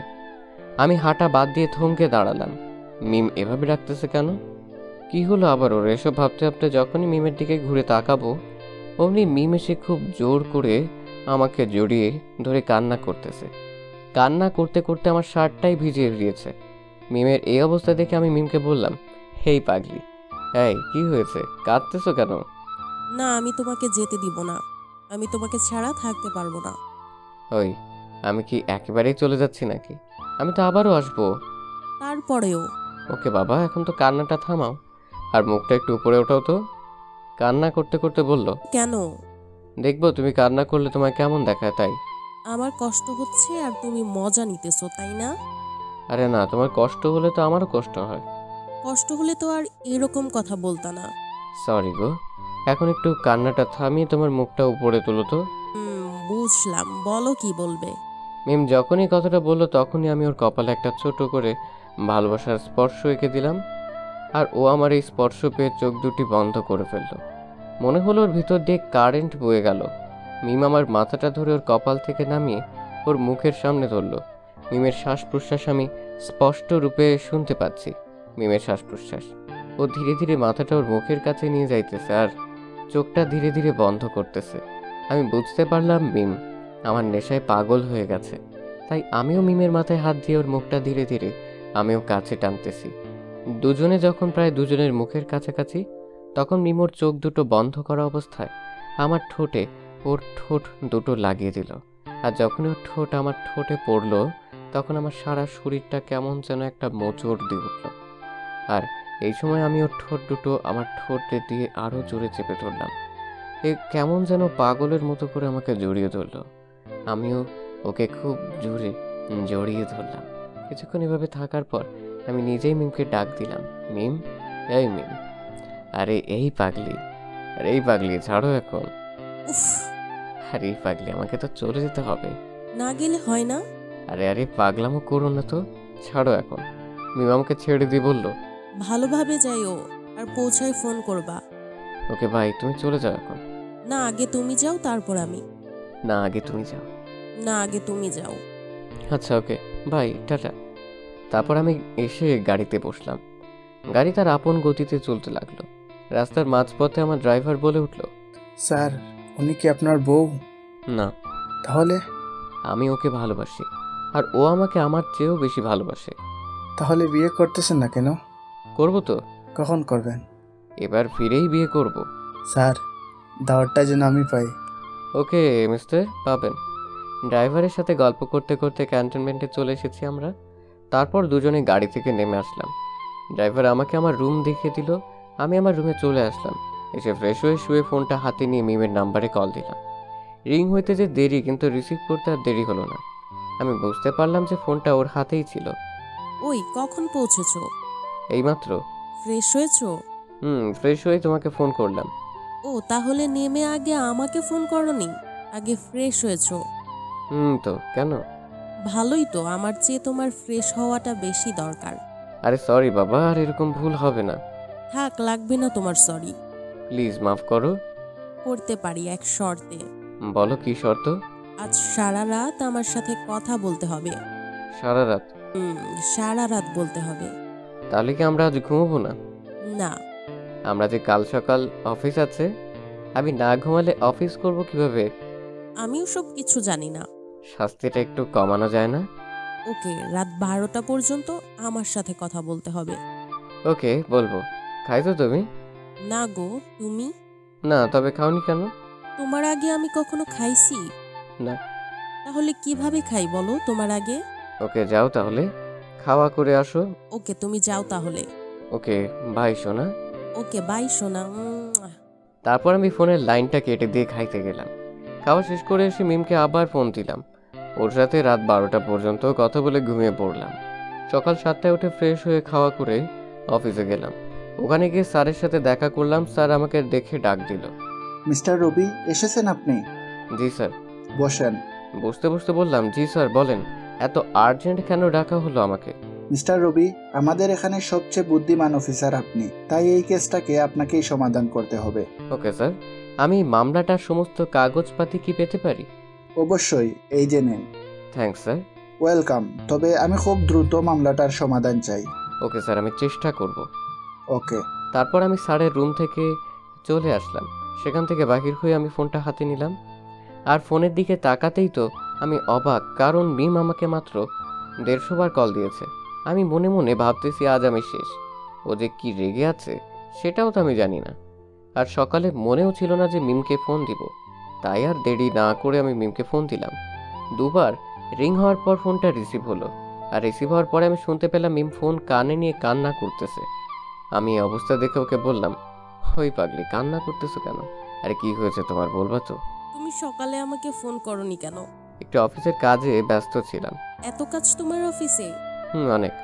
আমি হাঁটা বাদ দিয়ে থমকে দাঁড়ালাম। মিম এভাবে ডাকতেছে কেন? কি হলো আবার ওর? এসব ভাবতে ভাবতে যখনই মিমের দিকে ঘুরে তাকাবো অমনি মিম এসে খুব জোর করে আমাকে জড়িয়ে ধরে কান্না করতেছে। কান্না করতে করতে আমার শার্টটাই ভিজিয়ে দিয়েছে। মিমের এই অবস্থা দেখে আমি মিমকে বললাম, হেই পাগলি, এই কি হয়েছে, কাঁদতেছো কেন? না, আমি তোমাকে যেতে দিব না। আমি তোমাকে ছাড়া থাকতে পারবো না। ওই, আমি কি একেবারেই চলে যাচ্ছি নাকি? আমি তো আবারও আসবো। তারপরেও ওকে বাবা, এখন তো কান্নাটা থামাও আর মুখটা একটু উপরে ওঠাও তো। কান্না করতে করতে বলল, কেন? দেখবো তুমি কান্না করলে তোমায় কেমন দেখায় তাই। আমার কষ্ট হচ্ছে আর তুমি মজা নিতেছো, তাই না? আরে না, তোমার কষ্ট হলে তো আমারও কষ্ট হয়। কষ্ট হলে তো আর এরকম কথা বলতা না। সরি গো, এখন একটু কান্নাটা থামিয়ে তোমার মুখটা উপরে তুলো তো। বুঝলাম, বলো কি বলবে। মিম যখনই কথাটা বললো তখনই আমি ওর কপালে একটা ছোট করে ভালোবাসার স্পর্শ এঁকে দিলাম। আর ও আমার এই স্পর্শ পেয়ে চোখ দুটি বন্ধ করে ফেললো। মনে হলো ওর ভিতর দিয়ে কারেন্ট বয়ে গেল। মিম আমার মাথাটা ধরে ওর কপাল থেকে নামিয়ে ওর মুখের সামনে ধরলো। মিমের শ্বাস প্রশ্বাস আমি স্পষ্ট রূপে শুনতে পাচ্ছি। মিমের শ্বাস প্রশ্বাস। ও ধীরে ধীরে মাথাটা ওর মুখের কাছে নিয়ে যাইতেছে আর চোখটা ধীরে ধীরে বন্ধ করতেছে। আমি বুঝতে পারলাম মিম আমার নেশায় পাগল হয়ে গেছে। তাই আমিও মিমের মাথায় হাত দিয়ে ওর মুখটা ধীরে ধীরে আমিও কাছে টানতেছি। দুজনে যখন প্রায় দুজনের মুখের কাছাকাছি তখন মিম ওর চোখ দুটো বন্ধ করা অবস্থায় আমার ঠোঁটে ওর ঠোঁট দুটো লাগিয়ে দিল। আর যখন ওর ঠোঁট আমার ঠোঁটে পড়লো তখন আমার সারা শরীরটা কেমন যেন একটা মোচড় দিয়ে উঠল। আর এই সময় আমি ওর ঠোঁট দুটো আমার ঠোঁটে দিয়ে আরও জোরে চেপে ধরলাম। এ কেমন যেন পাগলের মতো করে আমাকে জড়িয়ে ধরলো। আমিও ওকে খুব জোরে জড়িয়ে ধরলাম। কিছুক্ষণ এভাবে থাকার পর আমি নিজেই মিমকে ডাক দিলাম, মিম, এই মিম। আরে এই পাগলি, আরে এই পাগলি, ছাড়ো এখন। আরে এই পাগলি, আমাকে তো চলে যেতে হবে। না গেলে হয় না? আরে আরে পাগলামো করো না তো, ছাড়ো এখন। মিম আমাকে ছেড়ে দিয়ে বলল, ভালোভাবে যাইও আর পৌঁছায় ফোন করবা। ওকে ভাই, তুমি চলে যাও এখন। না, আগে তুমি যাও তারপর আমি। না, আগে তুমি যাও। না, আগে তুমি যাও। আচ্ছা ওকে ভাই, টাটা। তারপর আমি এসে গাড়িতে বসলাম। গাড়ি তার আপন গতিতে চলতে লাগলো। রাস্তার মাঝপথে আমার ড্রাইভার বলে উঠল, স্যার, উনি কি আপনার বউ? না। তাহলে? আমি ওকে ভালোবাসি আর ও আমাকে আমার চেয়েও বেশি ভালোবাসে। তাহলে বিয়ে করতেছেন না কেন? করব তো। কখন করবেন? এবার ফিরেই বিয়ে করব। স্যার, দাওয়াতটা যেন আমি পাই। ওকে মিস্টার, পাবেন। ড্রাইভারের সাথে গল্প করতে করতে ক্যান্টনমেন্টে চলে এসেছি আমরা। তারপর দুজনে গাড়ি থেকে নেমে আসলাম। ড্রাইভার আমাকে আমার রুম দেখিয়ে দিল। আমি আমার রুমে চলে আসলাম। এসে ফ্রেশ হয়ে শুয়ে ফোনটা হাতে নিয়ে মিমের নাম্বারে কল দিলাম। রিং হইতে যে দেরি, কিন্তু রিসিভ করতে আর দেরি হলো না। আমি বুঝতে পারলাম যে ফোনটা ওর হাতেই ছিল। ওই, কখন পৌঁছেছো? এইমাত্র। ফ্রেশ হয়েছো? ফ্রেশ হয়ে তোমাকে ফোন করলাম। ও, তাহলে নেমে আগে আমাকে ফোন করনি, আগে ফ্রেশ হয়েছো? তো কেন? ভালোই তো, আমার চেয়ে তোমার ফ্রেশ হওয়াটা বেশি দরকার। আরে সরি বাবা, আর এরকম ভুল হবে না। থাক, লাগবে না তোমার সরি। প্লিজ মাফ করো। করতে পারি, এক শর্তে। বলো কি শর্ত? আজ সারা রাত আমার সাথে কথা বলতে হবে। সারা রাত? সারা রাত বলতে হবে। তাহলে কি আমরা আজ ঘুমাবো না? না। আমরা যে কাল সকাল অফিস আছে, আমি না ঘুমালে অফিস করব কিভাবে? আমিও সব কিছু জানি না। শাস্তিটা একটু কমানো যায় না? ওকে, রাত 12টা পর্যন্ত আমার সাথে কথা বলতে হবে। ওকে, বলবো। খাইছো তুমি? না গো, তুমি? না, তবে খাওনি কেন? তোমার আগে আমি কখনো খাইছি না। তাহলে কিভাবে খাই বলো তোমার আগে? ওকে, যাও তাহলে, খাওয়া করে আসো। ওকে, তুমি যাও তাহলে। ওকে বাই সোনা। ওকে বাই সোনা। তারপর আমি ফোনের লাইনটা কেটে দিয়ে খাইতে গেলাম। খাওয়া শেষ করে এসে মিমকে আবার ফোন দিলাম। ওর সাথে রাত 12টা পর্যন্ত কথা বলে ঘুমিয়ে পড়লাম। সকাল 7টায় উঠে ফ্রেশ হয়ে খাওয়া করে অফিসে গেলাম। ওখানে গিয়ে স্যারের সাথে দেখা করলাম। স্যার আমাকে দেখে ডাক দিল, মিস্টার রবি, এসেছেন আপনি? জি স্যার। বসেন। বসতে বসতে বললাম, জি স্যার বলেন, এত আর্জেন্ট কেন ডাকা হলো আমাকে? মিস্টার রবি, আমাদের এখানে সবচেয়ে বুদ্ধিমান অফিসার আপনি, তাই এই কেসটাকে আপনাকেই সমাধান করতে হবে। Okay sir. আমি মামলাটার সমস্ত কাগজপাতি কি পেতে পারি? অবশ্যই, এই যে নেন। Thanks sir. ওয়েলকাম। তবে আমি খুব দ্রুত মামলাটার সমাধান চাই। ওকে স্যার, আমি চেষ্টা করব। ওকে, তারপর আমি স্যারের রুম থেকে চলে আসলাম। সেখান থেকে বাহির হয়ে আমি ফোনটা হাতে নিলাম, আর ফোনের দিকে তাকাতেই তো আমি অবাক, কারণ মিম আমাকে মাত্র 150 বার কল দিয়েছে। আমি মনে মনে ভাবতেছি আজ আমি শেষ। ও যে কি রেগে আছে সেটাও তো আমি জানি না। আর সকালে মনেও ছিল না যে মিমকে ফোন দিব, তাই আর দেরি না করে আমি মিমকে ফোন দিলাম। 2 বার রিং হওয়ার পর ফোনটা রিসিভ হলো, আর রিসিভ হওয়ার পরে আমি শুনতে পেলাম মিম ফোন কানে নিয়ে কান্না করতেছে। আমি এই অবস্থা দেখে ওকে বললাম, ওই পাগলি কান্না করতেছো কেন? আরে কি হয়েছে তোমার, বলবা তো? তুমি সকালে আমাকে ফোন করনি কেন? একটু অফিসের কাজে ব্যস্ত ছিলাম। এত কাজ তোমার অফিসে? অনেক।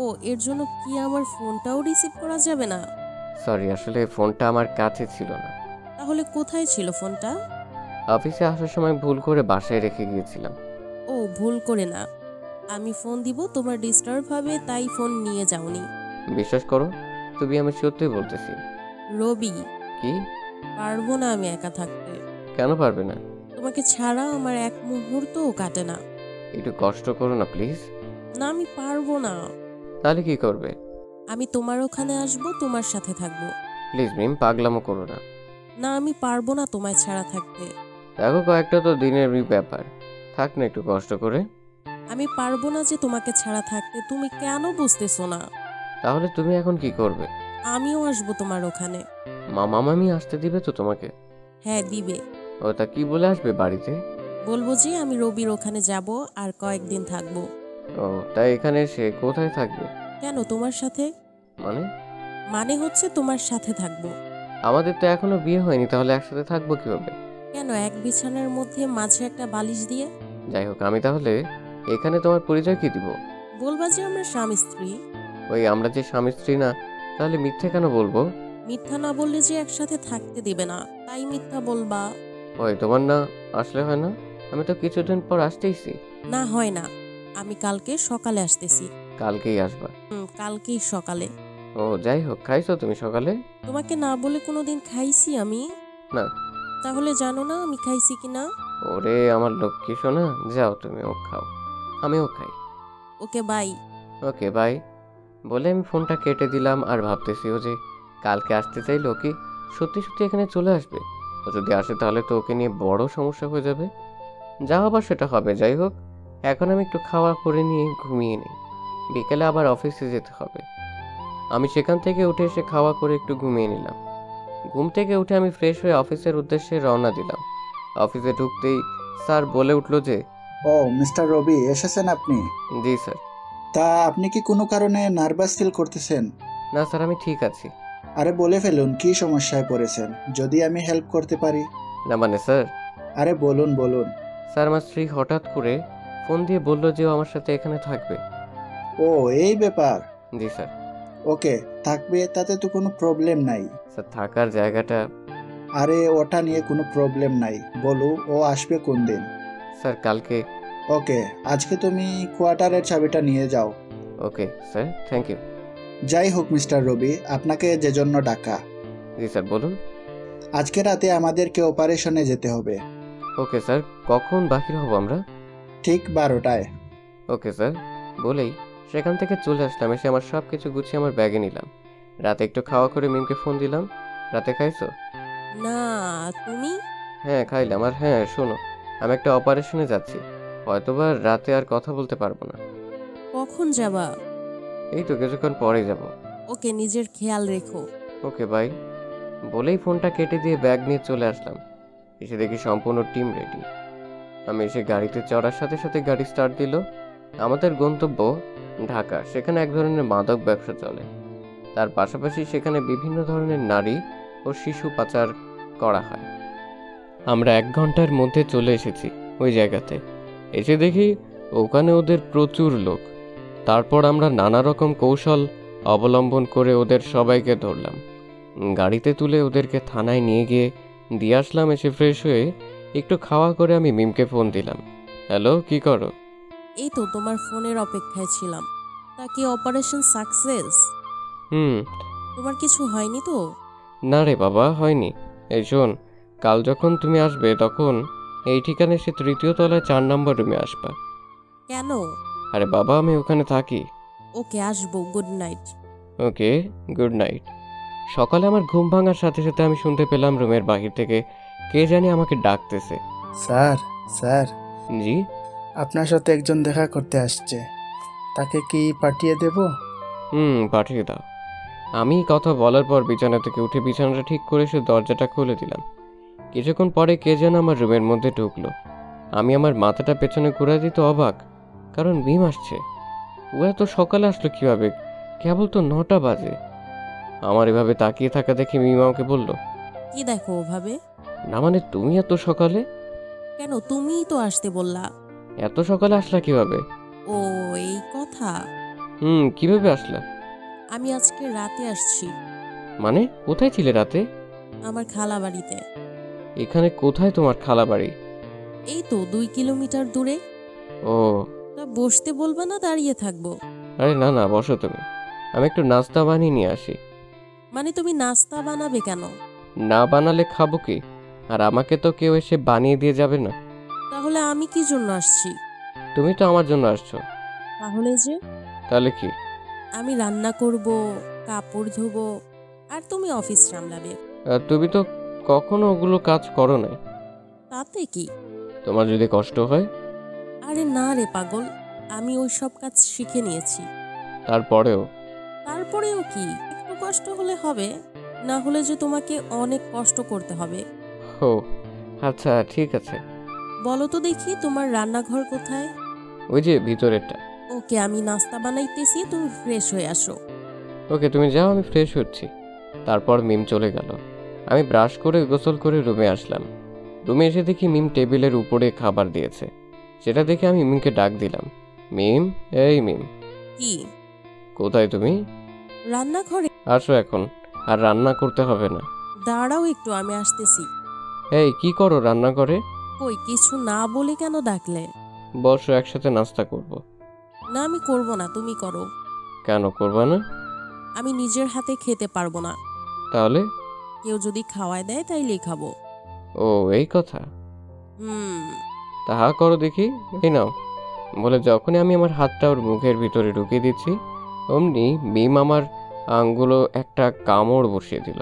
ও, এর জন্য কি আমার ফোনটাও রিসিভ করা যাবে না? সরি, আসলে ফোনটা আমার কাছে ছিল না। তাহলে কোথায় ছিল ফোনটা? অফিসে আসার সময় ভুল করে বাসায় রেখে গিয়েছিলাম। ও, ভুল করে না। আমি ফোন দিব, তোমার ডিস্টার্ব হবে তাই ফোন নিয়ে যাওনি। বিশ্বাস করো, তুমি আমি সত্যি বলতেছি। রবি, কি? পারবো না আমি একা থাকতে। কেন পারবে না? তোমাকে ছাড়া আমার এক মুহূর্তও কাটে না। একটু কষ্ট করো না প্লিজ। না, আমি পারবো না। তাহলে কি করবে? আমি তোমার ওখানে আসবো, তোমার সাথে থাকবো। প্লিজ মিম, পাগলামো করো না। না, আমি পারবো না তোমায় ছাড়া থাকতে। দেখো, কয়েকটা তো দিনের ব্যাপার, থাক না একটু কষ্ট করে। আমি পারবো না যে তোমাকে ছাড়া থাকতে, তুমি কেন বুঝতেছো না? তাহলে তুমি এখন কি করবে? আমিও আসবো তোমার ওখানে। মামি আসতে দিবে তো তোমাকে? হ্যাঁ, দিবে। ও, তা কি বলে আসবে বাড়িতে? বলবো যে আমি রবির ওখানে যাব আর কয়েকদিন থাকবো। ও, তাই এখানে এসে কোথায় থাকবে? কেন, তোমার সাথে। মানে হচ্ছে তোমার সাথে থাকবো। আমাদের তো এখনো বিয়ে হয়নি, তাহলে একসাথে থাকবো কিভাবে? কেন, এক বিছানার মধ্যে মাঝে একটা বালিশ দিয়ে। যাই হোক, আমি তাহলে এখানে তোমার পরিচয় কি দিব? বলবা যে আমরা স্বামী স্ত্রী। ওই আমরা যে স্বামী স্ত্রী না, তাহলে মিথ্যে কেন বলবো? মিথ্যা না বললে যে একসাথে থাকতে দেবে না, তাই মিথ্যা বলবা। ওই তোমার না আসলে হয় না? আমি তো কিছুদিন পর আসতেইছি। না, হয় না। আমি কালকে সকালে আসতেছি। কালকেই আসবা? কালকেই সকালে। ও, যাই হোক, খাইছো তুমি সকালে? তোমাকে না বলে কোনোদিন খাইছি আমি? না। তাহলে জানো না আমি খাইছি কিনা? ওরে আমার লক্ষ্মী সোনা, যাও তুমি ও খাও, আমিও খাই। ওকে, বাই। ওকে, বাই বলে আমি ফোনটা কেটে দিলাম। আর ভাবতেছি ও যে কালকে আসতে চাইলো কি সত্যি সত্যি এখানে চলে আসবে? ও যদি আসে তাহলে তো ওকে নিয়ে বড় সমস্যা হয়ে যাবে। যা হবার সেটা হবে। যাই হোক, এখন আমি একটু খাওয়া করে নিয়ে ঘুমিয়ে নিই, বিকেলে আবার অফিসে যেতে হবে। আমি সেখান থেকে উঠে এসে খাওয়া করে একটু ঘুমিয়ে নিলাম। ঘুম থেকে উঠে আমি ফ্রেশ হয়ে অফিসের উদ্দেশ্যে রওনা দিলাম। অফিসে ঢুকতেই স্যার বলে উঠলো যে, ও মিস্টার রবি, এসেছেন আপনি? জি স্যার। তা আপনি কি কোনো কারণে নার্ভাস ফিল করতেছেন? না স্যার, আমি ঠিক আছি। আরে বলে ফেলুন, কি সমস্যায় পড়েছেন, যদি আমি হেল্প করতে পারি। না মানে স্যার। আরে বলুন বলুন। স্যার, আমার স্ত্রী হঠাৎ করে ফোন দিয়ে বললো যে ও আমার সাথে এখানে থাকবে। ও, এই ব্যাপার? জি স্যার। ওকে, থাকবে, তাতে তো কোনো প্রবলেম নাই। স্যার, থাকার জায়গাটা? আরে ওটা নিয়ে কোনো প্রবলেম নাই, বলো ও আসবে কোন দিন? স্যার, কালকে। ওকে, আজকে তুমি কোয়ার্টারের চাবিটা নিয়ে যাও। Okay sir, thank you. যাই হোক মিস্টার রবি, আপনাকে যে জন্য ডাকা। জি স্যার, বলুন। আজকে রাতে আমাদেরকে অপারেশনে যেতে হবে। ওকে স্যার, কখন বাহির হব আমরা? ঠিক 12টায়। ওকে স্যার বলেই সেখান থেকে চলে আসলাম। এসে আমার সব কিছু গুছিয়ে আমার ব্যাগে নিলাম। রাতে একটু খাওয়া করে মিমকে ফোন দিলাম। রাতে খাইছো? না, তুমি? হ্যাঁ খাইলাম। আর হ্যাঁ শোনো, আমি একটা অপারেশনে যাচ্ছি, হয়তোবা রাতে আর কথা বলতে পারবো না। কখন যাবা? এই তো কিছুক্ষণ পরে যাব। ওকে, নিজের খেয়াল রেখো। ওকে বাই বলেই ফোনটা কেটে দিয়ে ব্যাগ নিয়ে চলে আসলাম। এসে দেখি সম্পূর্ণ টিম রেডি। আমি এসে গাড়িতে চড়ার সাথে সাথে গাড়ি স্টার্ট দিল। আমাদের গন্তব্য ঢাকা। সেখানে এক ধরনের মাদক ব্যবসা চলে, তার পাশাপাশি সেখানে বিভিন্ন ধরনের নারী ও শিশু পাচার করা হয়। আমরা 1 ঘন্টার মধ্যে চলে এসেছি ওই জায়গাতে। এসে দেখি ওখানে ওদের প্রচুর লোক। তারপর আমরা নানা রকম কৌশল অবলম্বন করে ওদের সবাইকে ধরলাম। গাড়িতে তুলে ওদেরকে থানায় নিয়ে গিয়ে দিয়ে আসলাম। এসে ফ্রেশ হয়ে একটু খাওয়া করে আমি মিমকে ফোন দিলাম। হ্যালো, কি করো? এই তো তোমার ফোনের অপেক্ষায় ছিলাম। তা কি অপারেশন সাকসেস? তোমার কিছু হয়নি তো? না রে বাবা, হয়নি। এই শোন, কাল যখন তুমি আসবে তখন এই ঠিকানায় সে 3য় তলায় 4 নম্বর রুমে আসবা। কেন? আরে বাবা, আমি ওখানে থাকি। ওকে, আসবো। Good night. Okay, good night. সকালে আমার ঘুম ভাঙার সাথে সাথে আমি শুনতে পেলাম রুমের বাহির থেকে কে জানি আমাকে ডাকতেছে। স্যার স্যার জি? আপনার সাথে একজন দেখা করতে আসছে, তাকে কি পাঠিয়ে দেব? পাঠিয়ে দাও। আমি কথা বলার পর বিছানা থেকে উঠে বিছানাটা ঠিক করে সে দরজাটা খুলে দিলাম। কিছুক্ষণ পরে কে যেন আমার রুমের মধ্যে ঢুকলো। আমি আমার মাথাটা পেছনে ঘুরে দিতে অবাক, কারণ মিম আসছে। ও এত সকালে আসলো কিভাবে? কেবল তো 9টা বাজে। আমার এভাবে তাকিয়ে থাকা দেখে মিম আমাকে বলল, কি দেখো ওভাবে? না মানে তুমি এত সকালে? কেন, তুমিই তো আসতে বললা। এত সকালে আসলা কিভাবে? ও এই কথা। কিভাবে আসলা? আমি আজকে রাতে আসছি। মানে কোথায় ছিলে রাতে? আমার খালা বাড়িতে। এখানে কোথায় তোমার খালা বাড়ি? এই তো 2 কিলোমিটার দূরে। ও, তা বসতে বলবা না দাঁড়িয়ে থাকবো? আরে না না, বসো তুমি, আমি একটু নাস্তা বানিয়ে নিয়ে আসি। মানে তুমি নাস্তা বানাবে কেন? না বানালে খাবো কি? আর আমাকে তো কেউ এসে বানিয়ে দিয়ে যাবে না। তাহলে আমি কি জন্য আসছি? তুমি তো আমার জন্য আসছো। তাহলে যে? তাহলে কি? আমি রান্না করব, কাপড় ধোবো, আর তুমি অফিস সামলাবে। তুমি তো কখনো ওগুলো কাজ করো নাই। তাতে কি? তোমার যদি কষ্ট হয়? আরে না রে পাগল, আমি ওই সব কাজ শিখে নিয়েছি। তারপরেও কি, একটু কষ্ট হলে হবে, না হলে যে তোমাকে অনেক কষ্ট করতে হবে। ও আচ্ছা, ঠিক আছে। বলো তো দেখি, তোমার রান্নাঘর কোথায়? ওই যে ভিতরেরটা। ওকে, আমি নাস্তা বানাইতেছি, তুমি ফ্রেশ হয়ে আসো। ওকে, তুমি যাও, আমি ফ্রেশ হচ্ছি। তারপর মিম চলে গেল। আমি ব্রাশ করে গোসল করে রুমে আসলাম। রুমে এসে দেখি মিম টেবিলের উপরে খাবার দিয়েছে। সেটা দেখে আমি মিমকে ডাক দিলাম, মিম, এই মিম। কি? কোথায় তুমি? রান্নাঘরে। আসো এখন, আর রান্না করতে হবে না। দাঁড়াও একটু, আমি আসতেছি। এই কি করো রান্না করে? কই, কিছু না বলে কেন ডাকলে? বসো, একসাথে নাস্তা করব। না, আমি করব না, তুমি করো। কেন করবা না? আমি নিজের হাতে খেতে পারবো না। তাহলে? কেউ যদি খাওয়ায় দেয় তাইলেই খাবো। ও এই কথা। তাহা করো দেখি, এই নাও। বলে যখনই আমি আমার হাতটা ওর মুখের ভিতরে ঢুকিয়ে দিচ্ছি, অমনি মিম আমার আঙ্গুলো একটা কামড় বসিয়ে দিল।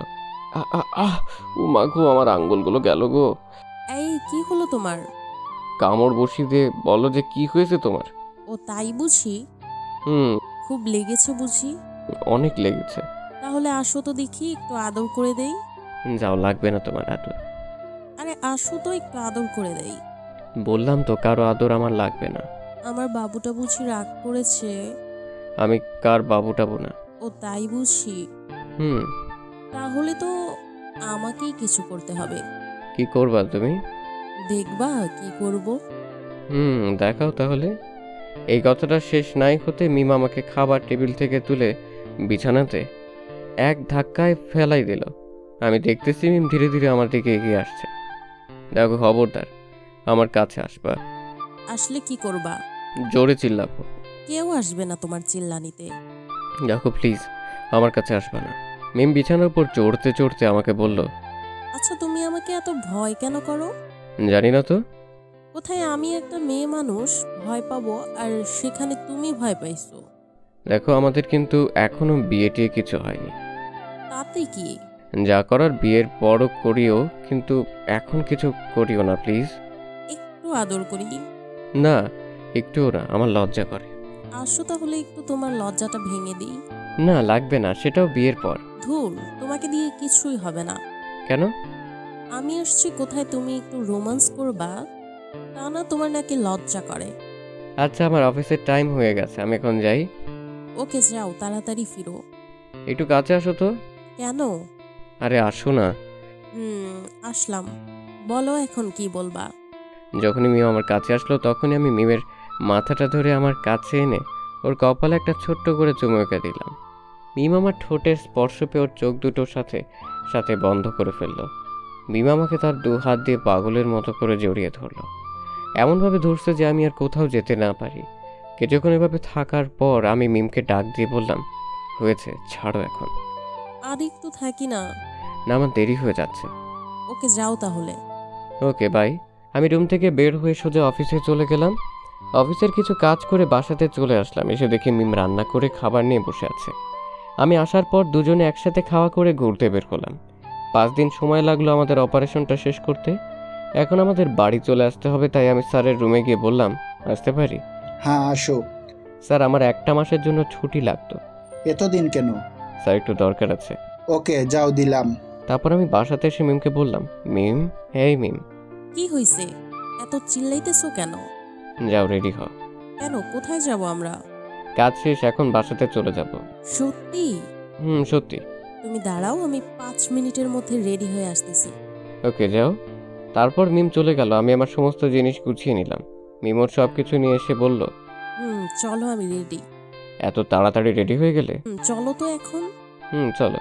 ও মা গো, আমার আঙ্গুলগুলো গেল গো। এই কি হলো তোমার? কামড় বসিয়ে দিয়ে বলো যে কি হয়েছে তোমার। ও তাই বুঝি? খুব লেগেছে বুঝি? অনেক লেগেছে। তাহলে আসো তো দেখি, একটু আদর করে দেই। যাও, লাগবে না তোমার আদর। আরে আসো তো, একটু আদর করে দেই। বললাম তো, কারো আদর আমার লাগবে না। আমার বাবুটা বুঝি রাগ করেছে? আমি কার বাবুটাবো না। ও তাই বুঝি? তাহলে তো আমাকেই কিছু করতে হবে। কি করবা তুমি? দেখবা কি করব। দেখাও তাহলে। এই কথাটা শেষ নাই হতে মিম আমাকে খাবার টেবিল থেকে তুলে বিছানাতে এক ধাক্কায় ফেলাই দিল। আমি দেখতেছি মিম ধীরে ধীরে আমার দিকে এগিয়ে আসছে। দেখো, খবরদার আমার কাছে আসবা। আসলে কি করবা? জোরে চিল্লাবো। কেউ আসবে না তোমার চিল্লানিতে। দেখো প্লিজ, আমার কাছে আসবা না। মিম বিছানার উপর চড়তে চড়তে আমাকে বলল, আচ্ছা তুমি আমাকে এত ভয় কেন করো? জানি না তো। কোথায় আমি একটা মেয়ে মানুষ ভয় পাবো, আর সেখানে তুমি ভয় পাইছো? দেখো, আমাদের কিন্তু এখনো বিয়ে টিয়ে কিছু হয়নি। তাতে কি? যা করার বিয়ের পরও করিও, কিন্তু এখন কিছু করিও না প্লিজ। একটু আদর করি। না, একটুও না, আমার লজ্জা করে। আসো তাহলে একটু তোমার লজ্জাটা ভেঙে দিই। না, লাগবে না, সেটাও বিয়ের পর। ধুর, তোমাকে দিয়ে কিছুই হবে না। কেন? আমি আসছি কোথায় তুমি একটু রোমান্স করবা, তা না তোমার নাকি লজ্জা করে। আচ্ছা, আমার অফিসের টাইম হয়ে গেছে, আমি এখন যাই। ওকে যাও, তাড়াতাড়ি ফিরো। একটু কাছে আসো তো। কেন? আরে আসো না। আসলাম, বলো এখন কি বলবা। যখনই মিম আমার কাছে আসলো তখনই আমি মিমের মাথাটা ধরে আমার কাছে এনে ওর কপালে একটা ছোট্ট করে চুমু এঁকে দিলাম। মিম আমার ঠোঁটের স্পর্শ পেয়ে ওর চোখ দুটোর সাথে সাথে বন্ধ করে ফেললো। মিম আমাকে তার 2 হাত দিয়ে পাগলের মতো করে জড়িয়ে ধরলো, এমনভাবে ধরছে যে আমি আর কোথাও যেতে না পারি। কিছুক্ষণ এভাবে থাকার পর আমি মিমকে ডাক দিয়ে বললাম, হয়েছে, ছাড়ো এখন। আর একটু থাকি না। না, আমার দেরি হয়ে যাচ্ছে। ওকে যাও তাহলে। Okay bye. আমি রুম থেকে বের হয়ে সোজা অফিসে চলে গেলাম। অফিসের কিছু কাজ করে বাসাতে চলে আসলাম। এসে দেখি মিম রান্না করে খাবার নিয়ে বসে আছে। আমি আসার পর দুজনে একসাথে খাওয়া করে ঘুরতে বের হলাম। 5 দিন সময় লাগলো আমাদের অপারেশনটা শেষ করতে। এখন আমাদের বাড়ি চলে আসতে হবে, তাই আমি স্যারের রুমে গিয়ে বললাম, আসতে পারি? হ্যাঁ আসো। স্যার, আমার 1 মাসের জন্য ছুটি লাগতো। এতদিন কেন? স্যার, একটু দরকার আছে। ওকে, যাও, দিলাম। তারপর আমি বাসাতে এসে মিমকে বললাম, মিম, হেই মিম। কি হইছে? এত চিল্লাইতেছো কেন? যাও, রেডি হও। কেন? কোথায় যাব আমরা? কাজ শেষ, এখন বাসাতে চলে যাব। সত্যি? সত্যি। তুমি দাঁড়াও, আমি 5 মিনিটের মধ্যে রেডি হয়ে আসতেছি। ওকে, যাও। তারপর মিম চলে গেল। আমি আমার সমস্ত জিনিস গুছিয়ে নিলাম। মিম ওর সবকিছু নিয়ে এসে বলল, চলো, আমি রেডি। এত তাড়াতাড়ি রেডি হয়ে গেলে? চলো তো এখন। চলো।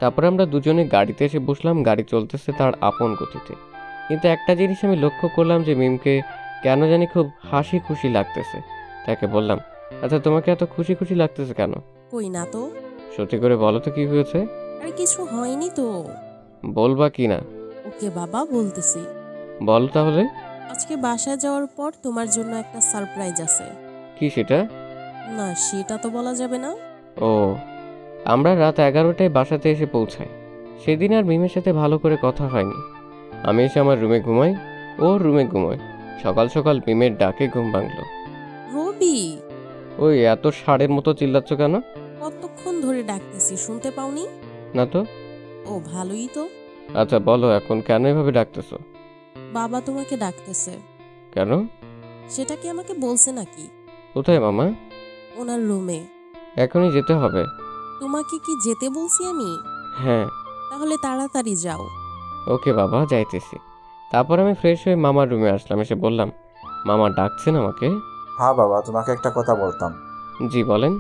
তারপর আমরা দুজনে গাড়িতে এসে বসলাম। গাড়ি চলতেছে তার আপন গতিতে, কিন্তু একটা জিনিস আমি লক্ষ্য করলাম যে মিমকে কেন জানি খুব হাসি খুশি লাগতেছে। তাকে বললাম, আচ্ছা তোমাকে এত খুশি খুশি লাগতেছে কেন? কই না তো। সত্যি করে বলো তো কি হয়েছে? আরে কিছু হয়নি তো। বলবা কি না? ওকে বাবা, বলতেছি। বল তাহলে। আজকে বাসায় যাওয়ার পর তোমার জন্য একটা সারপ্রাইজ আছে। কি সেটা? না, সেটা তো বলা যাবে না। ও, আমরা রাত 11টায় বাসাতে এসে পৌঁছাই। সেদিন আর মিমের সাথে ভালো করে কথা হয়নি। আমি এসে আমার রুমে ঘুমাই, ওর রুমে ঘুমাই। সকাল সকাল মিমের ডাকে ঘুম ভাঙলো। রবি! ওই এত ষাঁড়ের মতো চিল্লাচ্ছ কেন? কতক্ষণ ধরে ডাকতেছি, শুনতে পাওনি? না তো। ও, ভালোই তো। আচ্ছা বলো, এখন কেন এভাবে ডাকতেছো? বাবা তোমাকে ডাকতেছে। কেন? সেটা কি আমাকে বলছে নাকি? কোথায় মামা? ওনার রুমে। এখনই যেতে হবে? তোমাকে কি যেতে বলছি আমি? হ্যাঁ। তাহলে তাড়াতাড়ি যাও। ওকে বাবা, যাইতেছি। তারপর আমি ফ্রেশ হয়ে মামার রুমে আসলাম। এসে বললাম, মামা ডাকছেন আমাকে? হ্যাঁ বাবা, তোমাকে একটা কথা বলতাম। জি বলেন।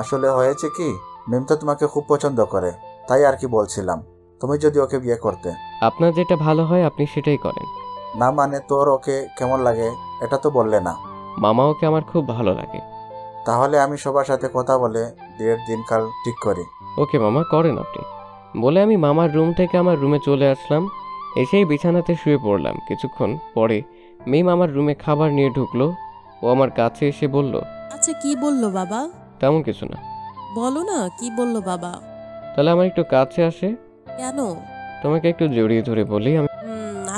আসলে হয়েছে কি, মিম তো তোমাকে খুব পছন্দ করে, তাই আর কি বলছিলাম, তুমি যদি ওকে বিয়ে করতে। আপনার যেটা ভালো হয় আপনি সেটাই করেন। না মানে, তোর ওকে কেমন লাগে এটা তো বললে না। মামা ওকে আমার খুব ভালো লাগে। তাহলে আমি সবার সাথে কথা বলে বিয়ের দিনকাল ঠিক করি। ওকে মামা, করেন আপনি। বলে আমি মামার রুম থেকে আমার রুমে চলে আসলাম। এসেই বিছানাতে শুয়ে পড়লাম। কিছুক্ষণ পরে মিম আমার রুমে খাবার নিয়ে ঢুকলো। ও আমার কাছে এসে বলল, আচ্ছা কি বললো বাবা? তেমন কিছু না। বলো না, কি বললো বাবা? তাহলে আমার একটু কাছে আসে। কেন? তোমাকে একটু জড়িয়ে ধরে বলি। আমি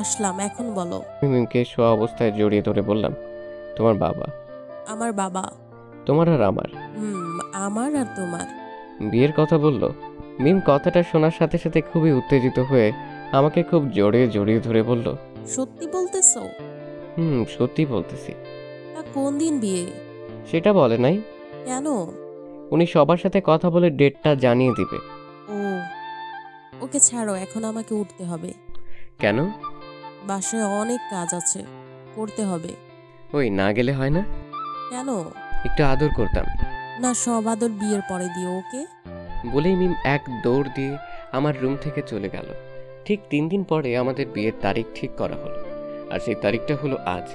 আসলাম, এখন বলো। মিমকে শোয়া অবস্থায় জড়িয়ে ধরে বললাম, তোমার বাবা। আমার বাবা? তোমার আর আমার। আমার আর তোমার বিয়ের কথা বলল। মিম কথাটা শোনার সাথে সাথে খুবই উত্তেজিত হয়ে আমাকে খুব জড়িয়ে ধরে বলল, সত্যি বলতেছো? সত্যি বলতেছি। তা কোন দিন বিয়ে? সেটা বলে নাই। কেন? উনি সবার সাথে কথা বলে ডেটটা জানিয়ে দিবে। ও, ওকে ছাড়ো, এখন আমাকে উঠতে হবে। কেন? বাসায় অনেক কাজ আছে, করতে হবে। ওই না গেলে হয় না? কেন? একটু আদর করতাম। না, সব আদর বিয়ের পরে দিও, ওকে? বলেই মিম এক দৌড় দিয়ে আমার রুম থেকে চলে গেল। ঠিক 3 দিন পরে আমাদের বিয়ের তারিখ ঠিক করা হলো, আর সেই তারিখটা হলো আজ।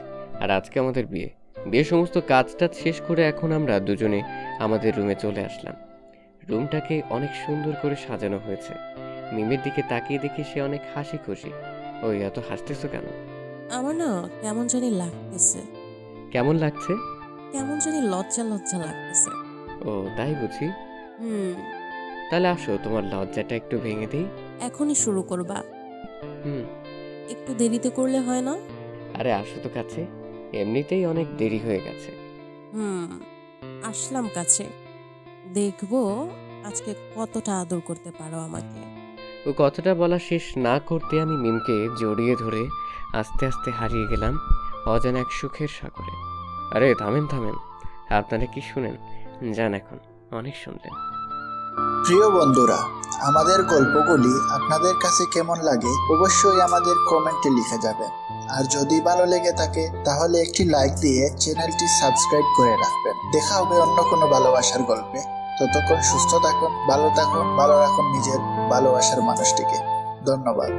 আর আজকে আমাদের বিয়ে। বিয়ের সমস্ত কাজটা শেষ করে এখন আমরা দুজনে আমাদের রুমে চলে আসলাম। রুমটাকে অনেক সুন্দর করে সাজানো হয়েছে। মিমের দিকে তাকিয়ে দেখি সে অনেক হাসি খুশি। ওই এত হাসতেছো কেন? আমার না কেমন জানি লাগতেছে। কেমন লাগছে? কেমন জানি লজ্জা লজ্জা লাগতেছে। ও তাই বুঝি। তাহলে আসো, তোমার লজ্জাটা একটু ভেঙে দিই। এখনই শুরু করবা? একটু দেরিতে করলে হয় না? আরে আসো তো কাছে, এমনিতেই অনেক দেরি হয়ে গেছে। আসলাম কাছে, দেখবো আজকে কতটা আদর করতে পারো আমাকে। ও কথাটা বলা শেষ না করতে আমি মিমকে জড়িয়ে ধরে আস্তে আস্তে হারিয়ে গেলাম অজানা এক সুখের সাগরে। আরে থামেন, আপনারা কি শুনেন? যান, এখন অনেক শুনলেন। প্রিয় বন্ধুরা, আমাদের গল্পগুলি আপনাদের কাছে কেমন লাগে অবশ্যই আমাদের কমেন্টে লিখে যাবেন। আর যদি ভালো লেগে থাকে তাহলে একটি লাইক দিয়ে চ্যানেলটি সাবস্ক্রাইব করে রাখবেন। দেখা হবে অন্য কোনো ভালোবাসার গল্পে। ততক্ষণ সুস্থ থাকুন, ভালো থাকুন, ভালো রাখুন নিজের ভালোবাসার মানুষটিকে। ধন্যবাদ।